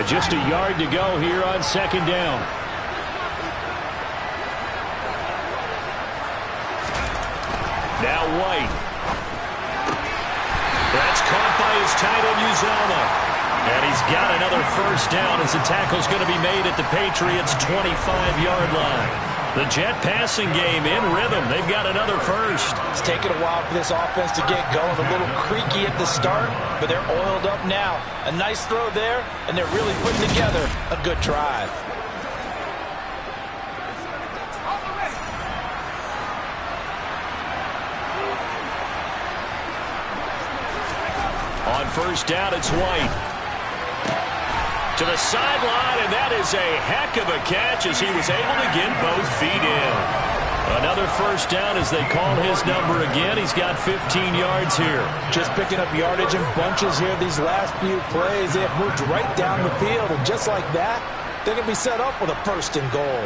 Just a yard to go here on second down. Now White. That's caught by his tight end, Uzomah. And he's got another first down as the tackle's going to be made at the Patriots' 25-yard line. The Jet passing game in rhythm. They've got another first. It's taken a while for this offense to get going. A little creaky at the start, but they're oiled up now. A nice throw there, and they're really putting together a good drive. On first down, it's White. To the sideline, and that is a heck of a catch as he was able to get both feet in. Another first down as they call his number again. He's got 15 yards here. Just picking up yardage in bunches here these last few plays. They have moved right down the field, and just like that, they're going to be set up with a first and goal.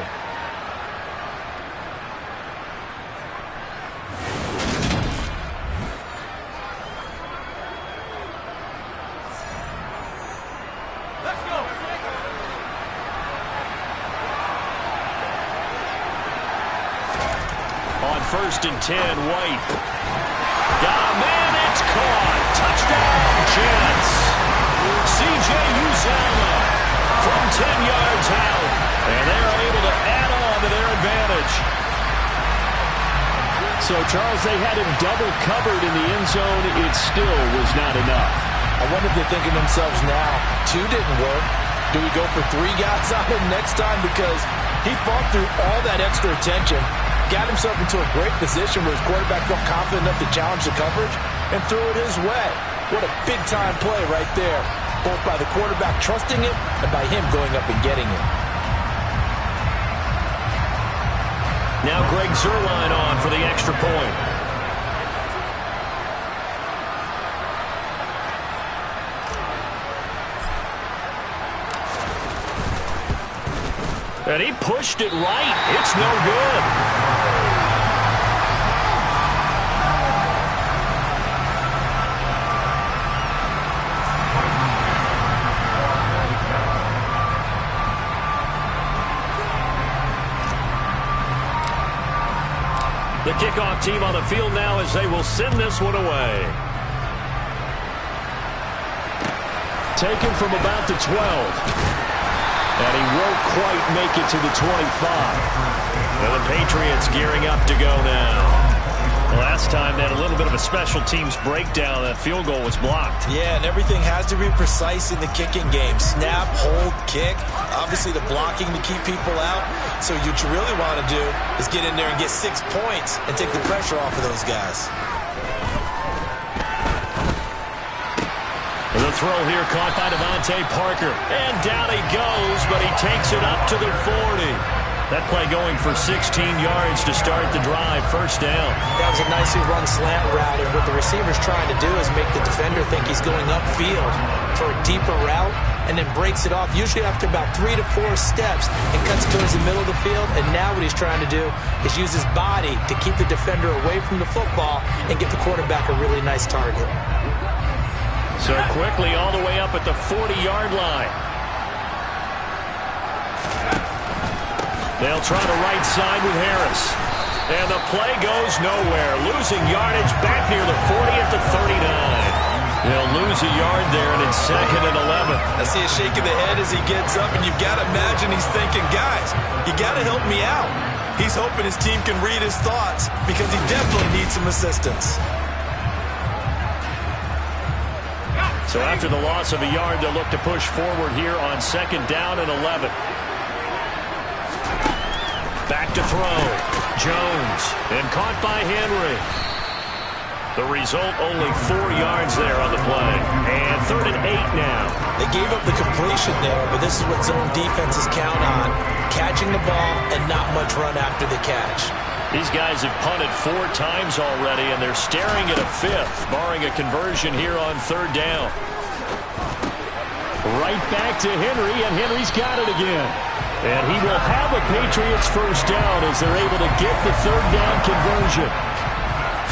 First and 10, White. Got a man, it's caught. Touchdown, Jets. C.J. Uzomah from 10 yards out. And they're able to add on to their advantage. So, Charles, they had him double covered in the end zone. It still was not enough. I wonder if they're thinking to themselves now, 2 didn't work. Do we go for 3 guys on him next time? Because he fought through all that extra attention. Got himself into a great position where his quarterback felt confident enough to challenge the coverage and threw it his way. What a big-time play right there, both by the quarterback trusting it and by him going up and getting it. Now Greg Zuerlein on for the extra point. And he pushed it right. It's no good. The kickoff team on the field now as they will send this one away. Taken from about the 12. And he won't quite make it to the 25. Well, the Patriots gearing up to go now. Last time they had a little bit of a special teams breakdown. That field goal was blocked. Yeah, and everything has to be precise in the kicking game. Snap, hold, kick. Obviously the blocking to keep people out. So what you really want to do is get in there and get 6 points and take the pressure off of those guys. The throw here caught by Devontae Parker. And down he goes, but he takes it up to the 40. That play going for 16 yards to start the drive. First down. That was a nicely run slant route, and what the receiver's trying to do is make the defender think he's going upfield for a deeper route and then breaks it off, usually after about 3 to 4 steps, and cuts towards the middle of the field. And now what he's trying to do is use his body to keep the defender away from the football and give the quarterback a really nice target. So quickly all the way up at the 40-yard line. They'll try the right side with Harris. And the play goes nowhere. Losing yardage back near the 40 at the 39. They'll lose a yard there, and it's 2nd and 11. I see a shake of the head as he gets up, and you've got to imagine he's thinking, guys, you got to help me out. He's hoping his team can read his thoughts because he definitely needs some assistance. So after the loss of a yard, they'll look to push forward here on 2nd down and 11. Back to throw. Jones. And caught by Henry. The result, only 4 yards there on the play. And 3rd and 8 now. They gave up the completion there, but this is what zone defenses count on. catching the ball and not much run after the catch. These guys have punted 4 times already, and they're staring at a 5th, barring a conversion here on 3rd down. Right back to Henry, and Henry's got it again. And he will have a Patriots first down as they're able to get the 3rd down conversion.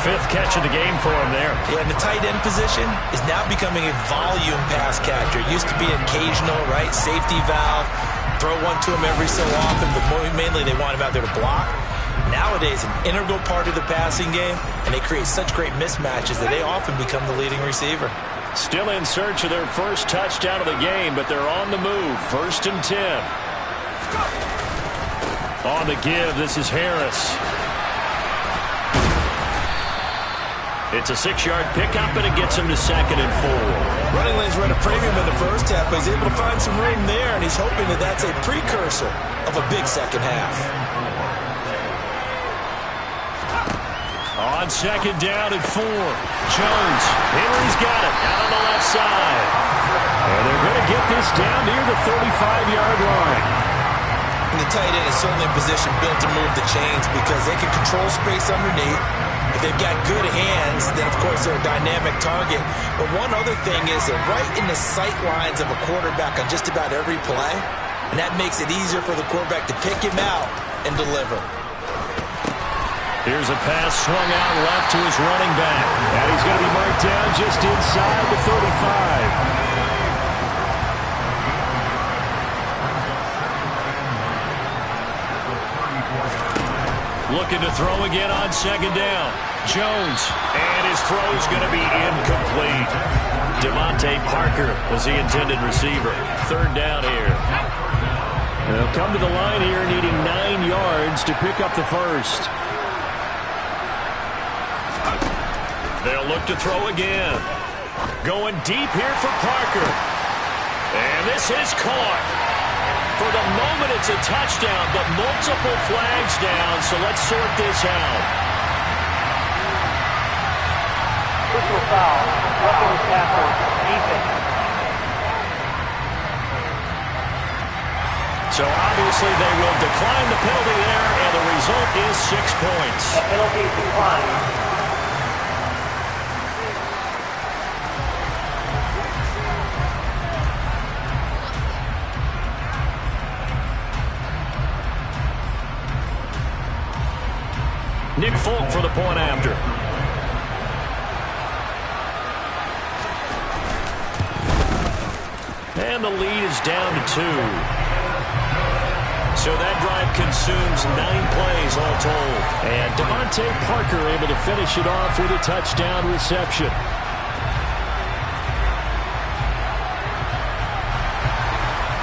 5th catch of the game for him there. Yeah, and the tight end position is now becoming a volume pass catcher. It used to be occasional, right? Safety valve, throw one to him every so often, but mainly they want him out there to block. Nowadays, an integral part of the passing game, and they create such great mismatches that they often become the leading receiver. Still in search of their first touchdown of the game, but they're on the move. 1st and 10. On the give, this is Harris. It's a 6-yard pickup, and it gets him to 2nd and 4. Running lanes were at a premium in the first half, but he's able to find some room there, and he's hoping that that's a precursor of a big second half. On 2nd down and 4. Jones. Henry's got it out on the left side. And they're going to get this down near the 35-yard line. And the tight end is certainly a position built to move the chains because they can control space underneath. If they've got good hands, then of course they're a dynamic target. But one other thing is they're right in the sight lines of a quarterback on just about every play. And that makes it easier for the quarterback to pick him out and deliver. Here's a pass swung out left to his running back. And he's going to be marked down just inside the 35. Looking to throw again on 2nd down. Jones. And his throw's going to be incomplete. Devontae Parker was the intended receiver. 3rd down here. They'll come to the line here needing 9 yards to pick up the first. They'll look to throw again. Going deep here for Parker. And this is caught. For the moment, it's a touchdown, but multiple flags down, so let's sort this out. Personal foul, roughing the tackle, defense. So obviously they will decline the penalty there, and the result is 6 points. A penalty declined. Nick Folk for the point after. And the lead is down to 2. So that drive consumes 9 plays all told. And Devontae Parker able to finish it off with a touchdown reception.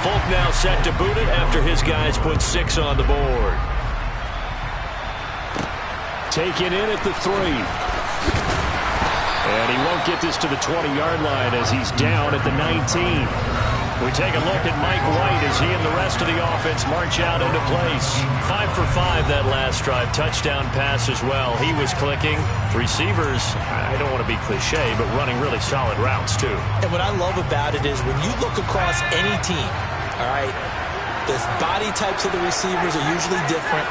Folk now set to boot it after his guys put 6 on the board. Taken in at the 3. And he won't get this to the 20-yard line as he's down at the 19. We take a look at Mike White as he and the rest of the offense march out into place. 5 for 5 that last drive. Touchdown pass as well. He was clicking. Receivers, I don't want to be cliche, but running really solid routes too. And what I love about it is when you look across any team, all right, the body types of the receivers are usually different.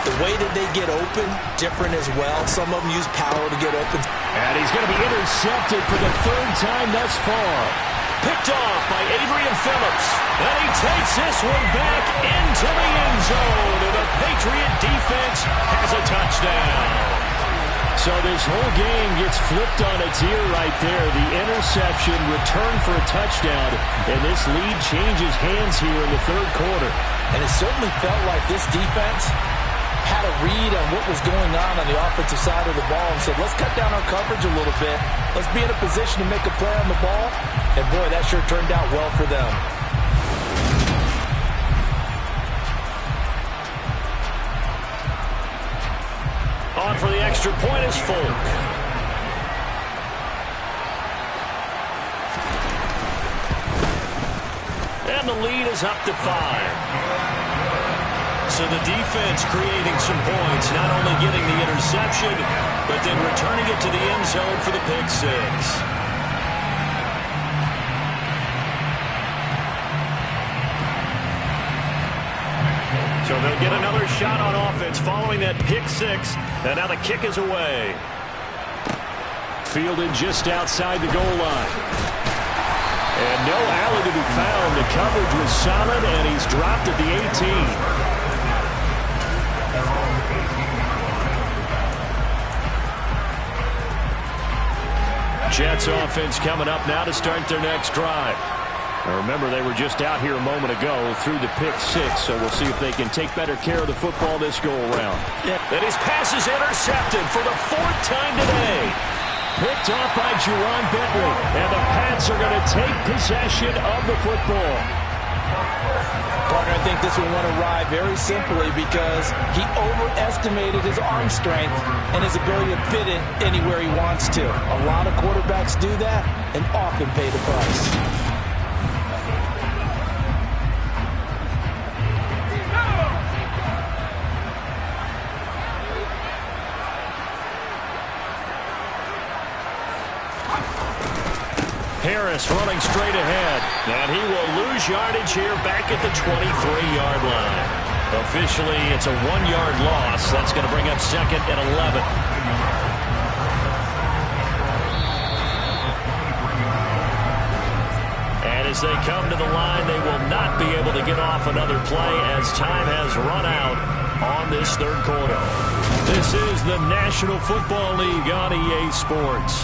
The way that they get open, different as well. Some of them use power to get open. And he's going to be intercepted for the 3rd time thus far. Picked off by Adrian Phillips. And he takes this one back into the end zone. And the Patriot defense has a touchdown. So this whole game gets flipped on its ear right there. The interception, return for a touchdown. And this lead changes hands here in the 3rd quarter. And it certainly felt like this defense had a read on what was going on the offensive side of the ball and said, let's cut down our coverage a little bit. Let's be in a position to make a play on the ball. And, boy, that sure turned out well for them. On for the extra point is Folk. And the lead is up to 5. So the defense creating some points, not only getting the interception, but then returning it to the end zone for the pick 6. So they'll get another shot on offense following that pick six. And now the kick is away. Fielded just outside the goal line. And no alley to be found. The coverage was solid, and he's dropped at the 18. Jets offense coming up now to start their next drive. Now remember, they were just out here a moment ago through the pick six, so we'll see if they can take better care of the football this go-around. And his pass is intercepted for the fourth time today. Picked off by Juwan Bentley, and the Pats are going to take possession of the football. Partner, I think this will want to ride very simply because he overestimated his arm strength and his ability to fit it anywhere he wants to. A lot of quarterbacks do that and often pay the price. Harris running straight ahead, and he will lose yardage here back at the 23-yard line. Officially, it's a 1-yard loss. That's going to bring up second and 11. And as they come to the line, they will not be able to get off another play as time has run out on this third quarter. This is the National Football League on EA Sports.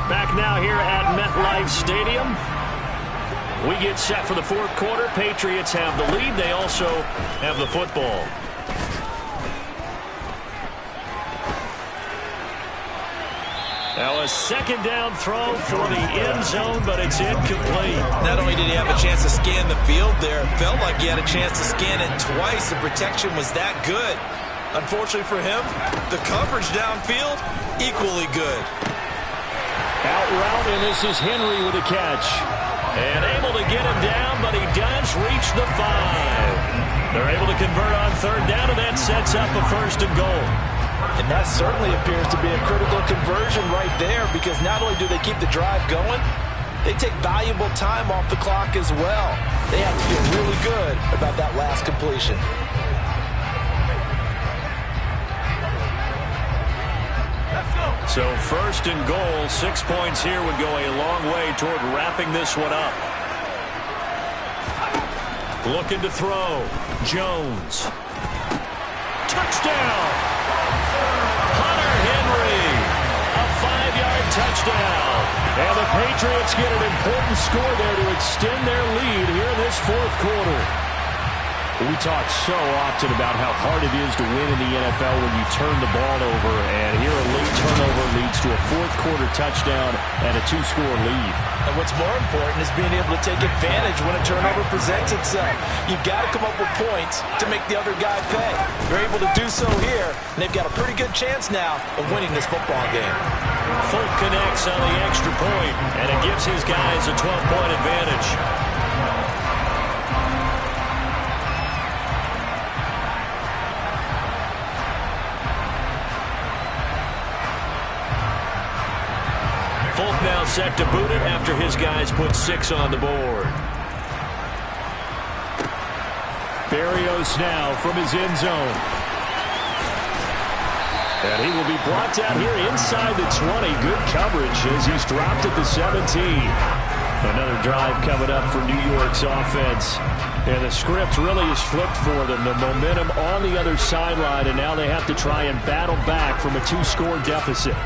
Back now here at MetLife Stadium. We get set for the fourth quarter. Patriots have the lead. They also have the football. Now a second down throw for the end zone, but it's incomplete. Not only did he have a chance to scan the field there, it felt like he had a chance to scan it twice. The protection was that good. Unfortunately for him, the coverage downfield, equally good. Out route, and this is Henry with a catch. And able to get him down, but he does reach the 5. They're able to convert on third down, and that sets up a first and goal. And that certainly appears to be a critical conversion right there, because not only do they keep the drive going, they take valuable time off the clock as well. They have to feel really good about that last completion. So first and goal, 6 points here would go a long way toward wrapping this one up. Looking to throw. Jones. Touchdown! Hunter Henry. A 5-yard touchdown. And the Patriots get an important score there to extend their lead here in this fourth quarter. We talk so often about how hard it is to win in the NFL when you turn the ball over, and here a late turnover leads to a fourth quarter touchdown and a 2-score lead. And what's more important is being able to take advantage when a turnover presents itself. You've got to come up with points to make the other guy pay. They're able to do so here, and they've got a pretty good chance now of winning this football game. Folk connects on the extra point, and it gives his guys a 12-point advantage. Folk now set to boot it after his guys put 6 on the board. Berrios now from his end zone. And he will be brought down here inside the 20. Good coverage as he's dropped at the 17. Another drive coming up for New York's offense. And the script really is flipped for them. The momentum on the other sideline, and now they have to try and battle back from a 2-score deficit.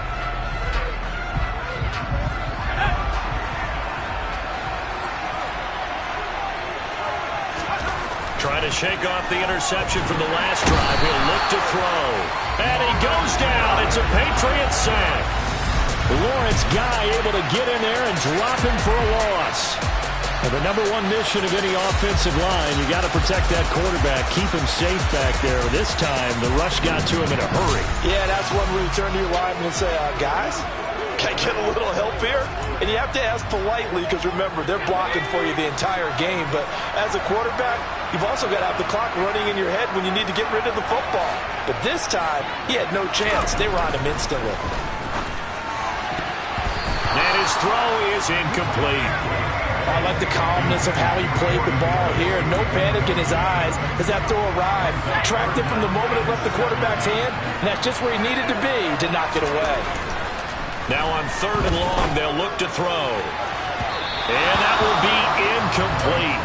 Trying to shake off the interception from the last drive. He'll look to throw. And he goes down. It's a Patriots sack. Lawrence Guy able to get in there and drop him for a loss. Well, the number one mission of any offensive line, you got to protect that quarterback, keep him safe back there. This time, the rush got to him in a hurry. Yeah, that's one where you turn to your lineman and say, guys, can I get a little help here? And you have to ask politely because, remember, they're blocking for you the entire game. But as a quarterback, you've also got to have the clock running in your head when you need to get rid of the football. But this time, he had no chance. They were on him instantly. And his throw is incomplete. I like the calmness of how he played the ball here. No panic in his eyes as that throw arrived. Tracked it from the moment it left the quarterback's hand, and that's just where he needed to be to knock it away. Now on 3rd and long, they'll look to throw. And that will be incomplete.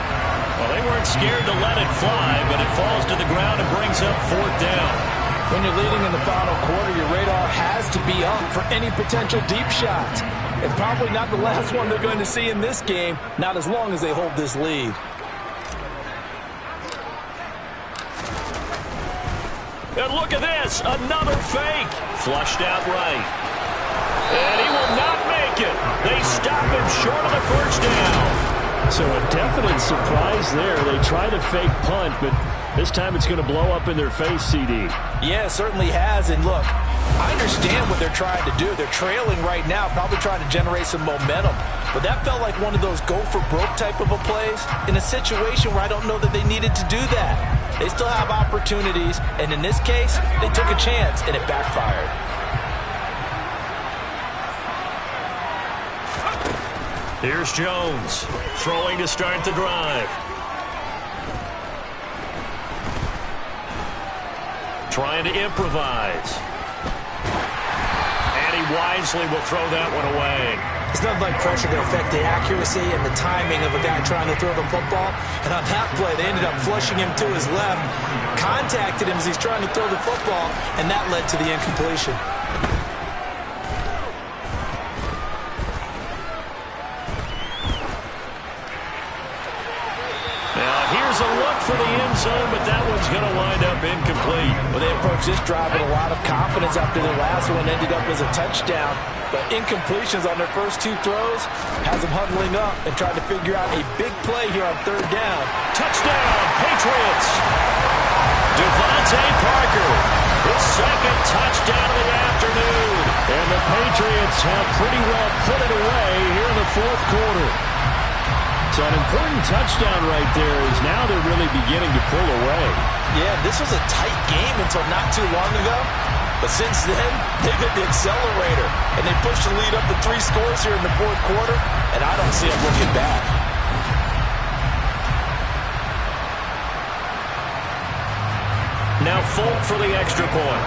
Well, they weren't scared to let it fly, but it falls to the ground and brings up 4th down. When you're leading in the final quarter, your radar has to be up for any potential deep shots. And probably not the last one they're going to see in this game, not as long as they hold this lead. And look at this, another fake. Flushed out right. And he will not make it. They stop him short of the 1st down. So a definite surprise there. They try the fake punt, but this time it's going to blow up in their face, CD. Yeah, it certainly has. And look, I understand what they're trying to do. They're trailing right now, probably trying to generate some momentum. But that felt like one of those go-for-broke type of a plays in a situation where I don't know that they needed to do that. They still have opportunities, and in this case, they took a chance, and it backfired. Here's Jones, throwing to start the drive. Trying to improvise. And he wisely will throw that one away. It's nothing like pressure to affect the accuracy and the timing of a guy trying to throw the football. And on that play, they ended up flushing him to his left, contacted him as he's trying to throw the football, and that led to the incompletion. Here's a look for the end zone, but that one's going to wind up incomplete. Well, they approached this drive with a lot of confidence after their last one ended up as a touchdown. But incompletions on their first 2 throws has them huddling up and trying to figure out a big play here on 3rd down. Touchdown, Patriots! Devontae Parker, his 2nd touchdown of the afternoon. And the Patriots have pretty well put it away here in the 4th quarter. So an important touchdown right there is now they're really beginning to pull away. Yeah, this was a tight game until not too long ago. But since then, they've hit the accelerator. And they pushed the lead up to 3 scores here in the 4th quarter. And I don't see them looking back. Now Folk for the extra point.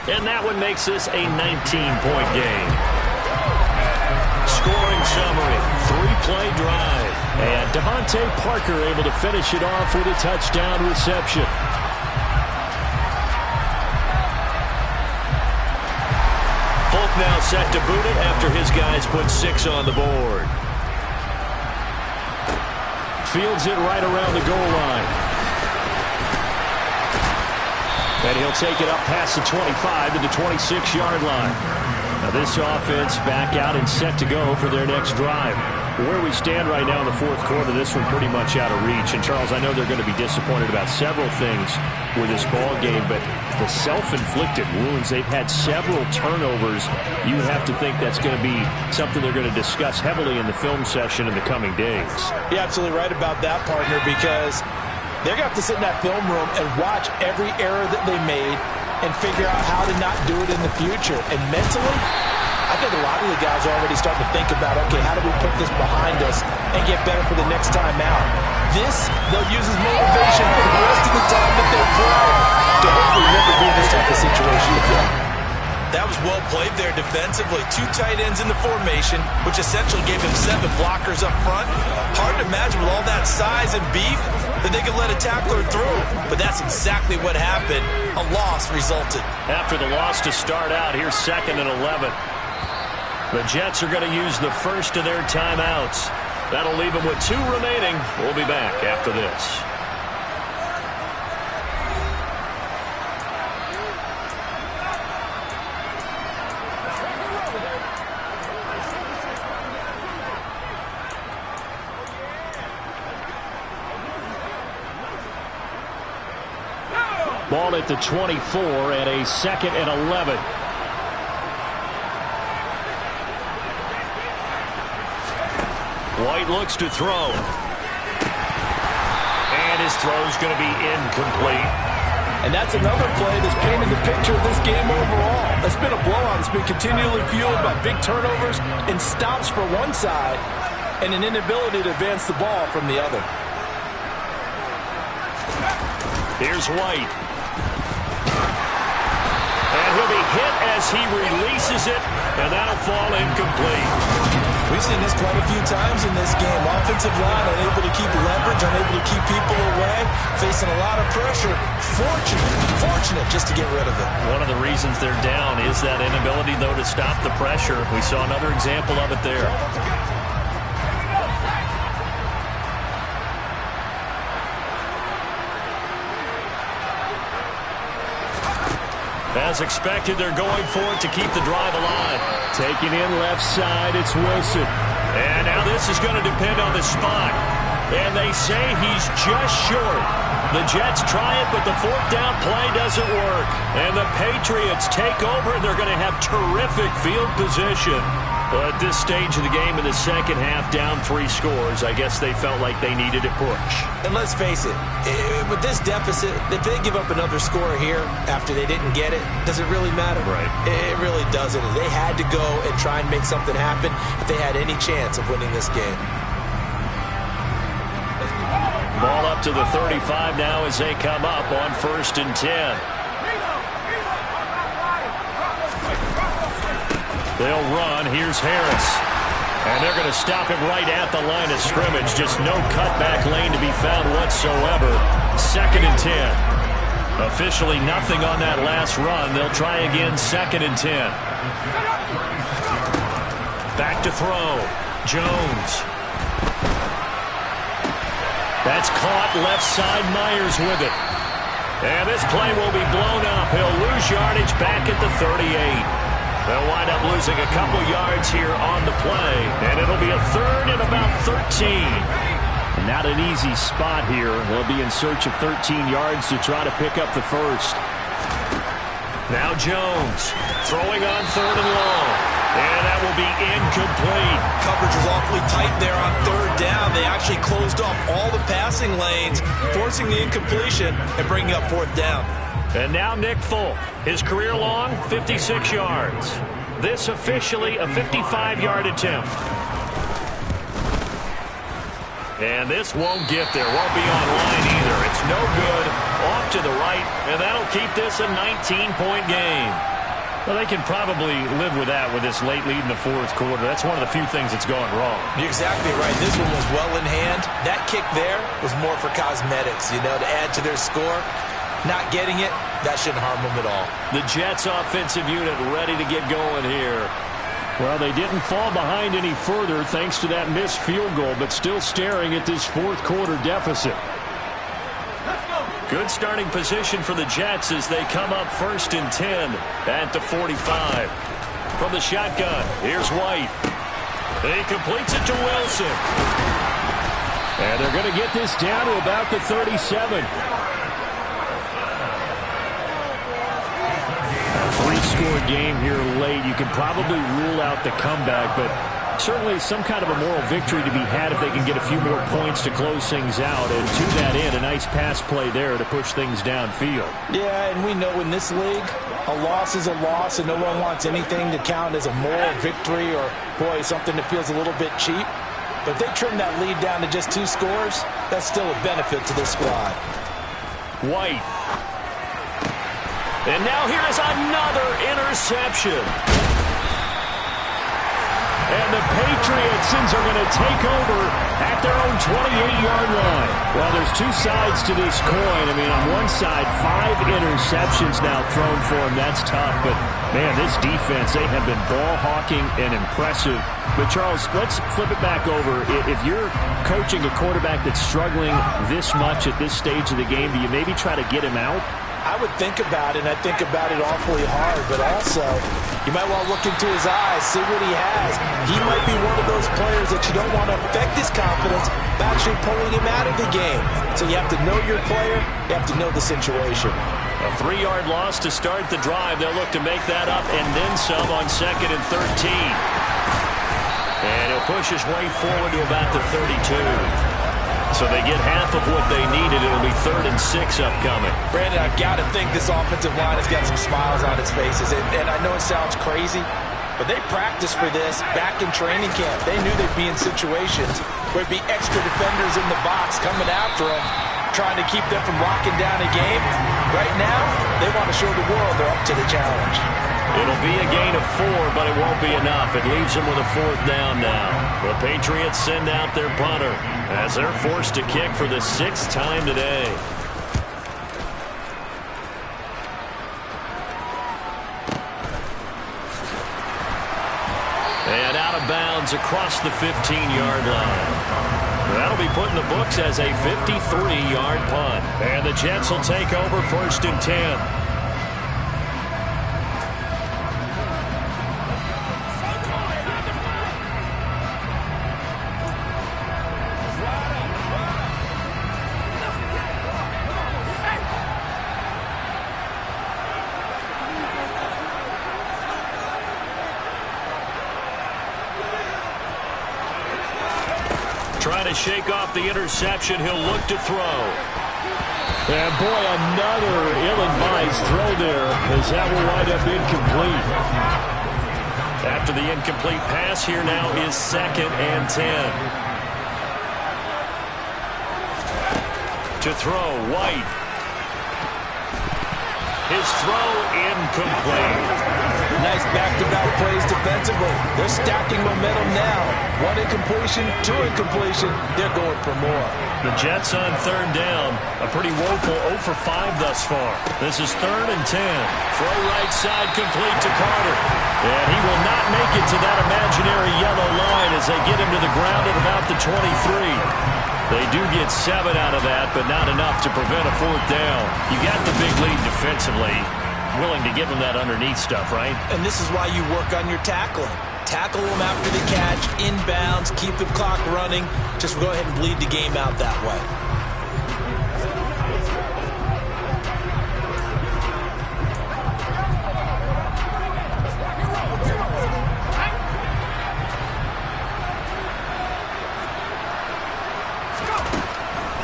And that one makes this a 19-point game. Scoring summary, 3-play drive. And Devontae Parker able to finish it off with a touchdown reception. Folk now set to boot it after his guys put 6 on the board. Fields it right around the goal line. And he'll take it up past the 25 to the 26-yard line. Now this offense back out and set to go for their next drive. Where we stand right now in the 4th quarter, this one pretty much out of reach. And, Charles, I know they're going to be disappointed about several things with this ball game, but the self-inflicted wounds, they've had several turnovers. You have to think that's going to be something they're going to discuss heavily in the film session in the coming days. You're absolutely right about that, partner, because they're going to have to sit in that film room and watch every error that they made and figure out how to not do it in the future. And mentally, I think a lot of the guys are already starting to think about, okay, how do we put this behind us and get better for the next time out? This, they'll use as motivation for the rest of the time that they play to hopefully never be in this type of situation again. That was well played there defensively. 2 tight ends in the formation, which essentially gave him 7 blockers up front. Hard to imagine with all that size and beef that they could let a tackler through. But that's exactly what happened. A loss resulted. After the loss to start out, here's 2nd and 11. The Jets are going to use the first of their timeouts. That'll leave them with 2 remaining. We'll be back after this. Ball at the 24 and a 2nd and 11. White looks to throw. And his throw's going to be incomplete. And that's another play that's painted the picture of this game overall. It's been a blowout. It's been continually fueled by big turnovers and stops for one side and an inability to advance the ball from the other. Here's White. And he'll be hit as he releases it, and that'll fall incomplete. We've seen this quite a few times in this game. Offensive line unable to keep leverage, unable to keep people away, facing a lot of pressure. Fortunate just to get rid of it. One of the reasons they're down is that inability, though, to stop the pressure. We saw another example of it there. As expected, they're going for it to keep the drive alive. Taking in left side, it's Wilson. And now this is going to depend on the spot. And they say he's just short. The Jets try it, but the fourth down play doesn't work. And the Patriots take over, and they're going to have terrific field position. But at this stage of the game in the second half, down 3 scores, I guess they felt like they needed a push. And let's face it, with this deficit, if they give up another score here after they didn't get it, does it really matter? Right. It really doesn't. They had to go and try and make something happen if they had any chance of winning this game. Ball up to the 35 now as they come up on 1st and 10. They'll run. Here's Harris. And they're going to stop him right at the line of scrimmage. Just no cutback lane to be found whatsoever. 2nd and 10. Officially nothing on that last run. They'll try again 2nd and 10. Back to throw. Jones. That's caught left side. Myers with it. And this play will be blown up. He'll lose yardage back at the 38. They'll wind up losing a couple yards here on the play, and it'll be a 3rd and about 13. Not an easy spot here. They'll be in search of 13 yards to try to pick up the first. Now Jones throwing on 3rd and long, and that will be incomplete. Coverage was awfully tight there on 3rd down. They actually closed off all the passing lanes, forcing the incompletion and bringing up 4th down. And now Nick Folk, his career long, 56 yards. This officially a 55-yard attempt. And this won't get there, won't be online either. It's no good, off to the right, and that'll keep this a 19-point game. Well, they can probably live with that with this late lead in the 4th quarter. That's one of the few things that's gone wrong. You're exactly right. This one was well in hand. That kick there was more for cosmetics, to add to their score. Not getting it, that shouldn't harm them at all. The Jets offensive unit ready to get going here. Well, they didn't fall behind any further thanks to that missed field goal, but still staring at this 4th quarter deficit. Good starting position for the Jets as they come up 1st and 10 at the 45. From the shotgun, here's White. He completes it to Wilson. And they're going to get this down to about the 37. 3-score game here late. You can probably rule out the comeback, but certainly some kind of a moral victory to be had if they can get a few more points to close things out. And to that end, a nice pass play there to push things downfield. Yeah, and we know in this league, a loss is a loss, and no one wants anything to count as a moral victory or, boy, something that feels a little bit cheap. But if they trim that lead down to just 2 scores, that's still a benefit to this squad. White. And now here is another interception. And the Patriots are going to take over at their own 28-yard line. Well, there's 2 sides to this coin. I mean, on one side, 5 interceptions now thrown for him. That's tough. But, man, this defense, they have been ball hawking and impressive. But, Charles, let's flip it back over. If you're coaching a quarterback that's struggling this much at this stage of the game, do you maybe try to get him out? I would think about it, and I think about it awfully hard, but also you might want to look into his eyes, see what he has. He might be one of those players that you don't want to affect his confidence by actually pulling him out of the game. So you have to know your player, you have to know the situation. A 3-yard loss to start the drive. They'll look to make that up and then some on 2nd and 13. And he'll push his way forward to about the 32. So they get half of what they needed. It'll be 3rd and 6 upcoming. Brandon, I've got to think this offensive line has got some smiles on its faces. And I know it sounds crazy, but they practiced for this back in training camp. They knew they'd be in situations where it'd be extra defenders in the box coming after them, trying to keep them from locking down a game. Right now, they want to show the world they're up to the challenge. It'll be a gain of 4, but it won't be enough. It leaves them with a 4th down now. The Patriots send out their punter as they're forced to kick for the 6th time today. And out of bounds across the 15-yard line. That'll be put in the books as a 53-yard punt. And the Jets will take over 1st and 10. Trying to shake off the interception. He'll look to throw. And boy, another ill-advised throw there, as that will wind up incomplete. After the incomplete pass, here now is 2nd and 10. To throw, White. His throw incomplete. Nice back-to-back plays defensively. They're stacking momentum now. 1 incompletion, 2 incompletion. They're going for more. The Jets on 3rd down. A pretty woeful 0 for 5 thus far. This is 3rd and 10. Throw right side complete to Carter. And he will not make it to that imaginary yellow line as they get him to the ground at about the 23. They do get 7 out of that, but not enough to prevent a 4th down. You got the big lead defensively. Willing to give them that underneath stuff, right? And this is why you work on your tackling. Tackle them after the catch, inbounds, keep the clock running. Just go ahead and bleed the game out that way.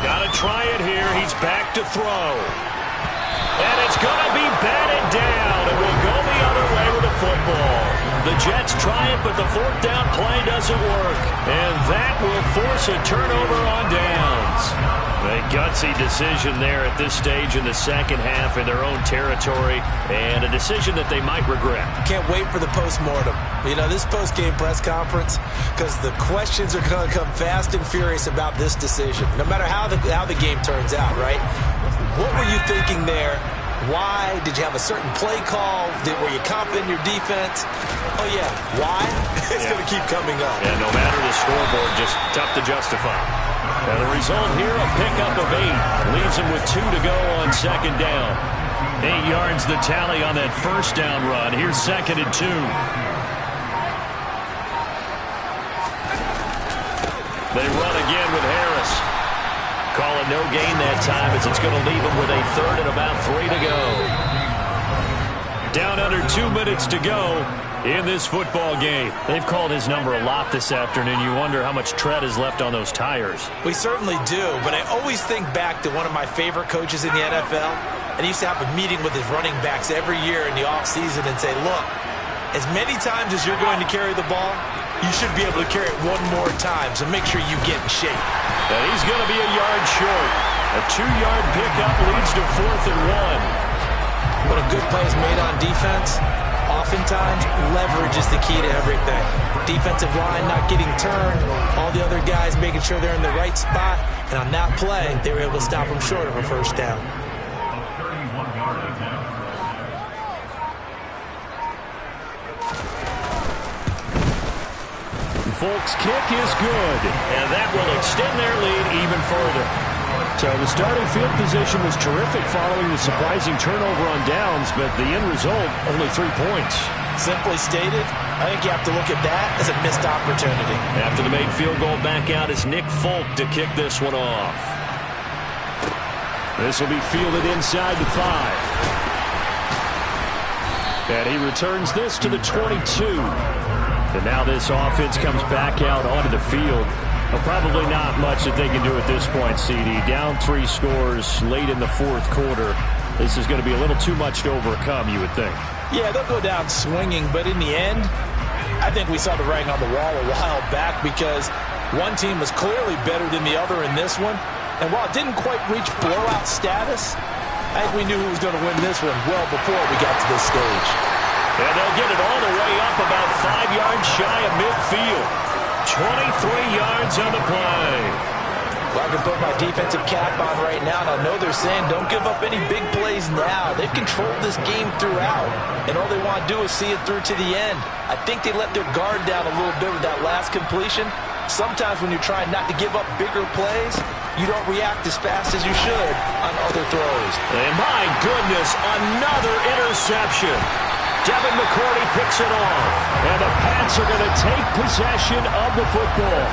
Got to try it here. He's back to throw. And it's going to be batted down. It will go the other way with the football. The Jets try it, but the 4th down play doesn't work. And that will force a turnover on downs. A gutsy decision there at this stage in the 2nd half in their own territory. And a decision that they might regret. Can't wait for the postmortem. You know, this post-game press conference, because the questions are going to come fast and furious about this decision. No matter how the game turns out, right? What were you thinking there? Why? Did you have a certain play call? Were you confident in your defense? Oh, yeah. Why? It's going to keep coming up. Yeah, no matter the scoreboard, just tough to justify. And the result here, a pickup of 8. Leaves him with 2 to go on 2nd down. 8 yards the tally on that 1st down run. Here's 2nd and 2. They run again with Harris. Call it no gain that time as it's going to leave him with a 3rd and about 3 to go. Down under 2 minutes to go in this football game. They've called his number a lot this afternoon. You wonder how much tread is left on those tires. We certainly do, but I always think back to one of my favorite coaches in the NFL, and he used to have a meeting with his running backs every year in the offseason and say, look, as many times as you're going to carry the ball, you should be able to carry it 1 more time, so make sure you get in shape. And he's going to be a yard short. A 2-yard pickup leads to 4th and 1. When a good play is made on defense, oftentimes leverage is the key to everything. Defensive line not getting turned, all the other guys making sure they're in the right spot, and on that play, they were able to stop them short of a 1st down. Folks, kick is good. And that will extend their lead even further. So the starting field position was terrific following the surprising turnover on downs, but the end result, only 3 points. Simply stated, I think you have to look at that as a missed opportunity. After the made field goal, back out is Nick Folk to kick this one off. This will be fielded inside the 5. And he returns this to the 22. And now this offense comes back out onto the field. Well, probably not much that they can do at this point, CD. Down 3 scores late in the fourth quarter. This is going to be a little too much to overcome, you would think. Yeah, they'll go down swinging, but in the end, I think we saw the writing on the wall a while back because one team was clearly better than the other in this one. And while it didn't quite reach blowout status, I think we knew who was going to win this one well before we got to this stage. And they'll get it all the way up about 5 yards shy of midfield. 23 yards on the play. Well, I can put my defensive cap on right now, and I know they're saying don't give up any big plays now. They've controlled this game throughout, and all they want to do is see it through to the end. I think they let their guard down a little bit with that last completion. Sometimes when you're trying not to give up bigger plays, you don't react as fast as you should on other throws. And my goodness, another interception. Devin McCourty picks it off, and the Pats are going to take possession of the football.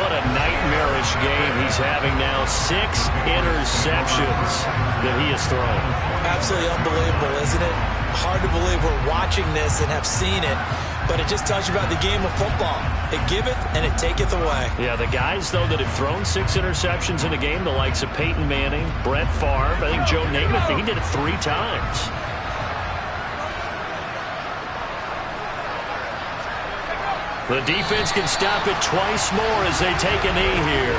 What a nightmarish game he's having now. 6 interceptions that he has thrown. Absolutely unbelievable, isn't it? Hard to believe we're watching this and have seen it, but it just tells you about the game of football. It giveth and it taketh away. Yeah, the guys, though, that have thrown 6 interceptions in a game, the likes of Peyton Manning, Brett Favre, I think Joe Namath, he did it 3 times. The defense can stop it twice more as they take a knee here.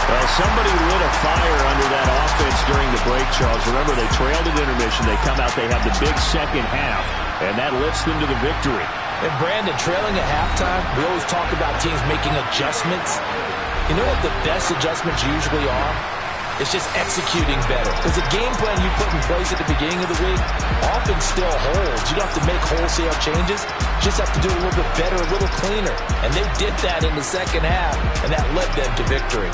Well, somebody lit a fire under that offense during the break, Charles. Remember, they trailed at intermission. They come out, they have the big second half, and that lifts them to the victory. And Brandon, trailing at halftime, we always talk about teams making adjustments. You know what the best adjustments usually are? It's just executing better. Because the game plan you put in place at the beginning of the week often still holds. You don't have to make wholesale changes. You just have to do it a little bit better, a little cleaner. And they did that in the second half, and that led them to victory.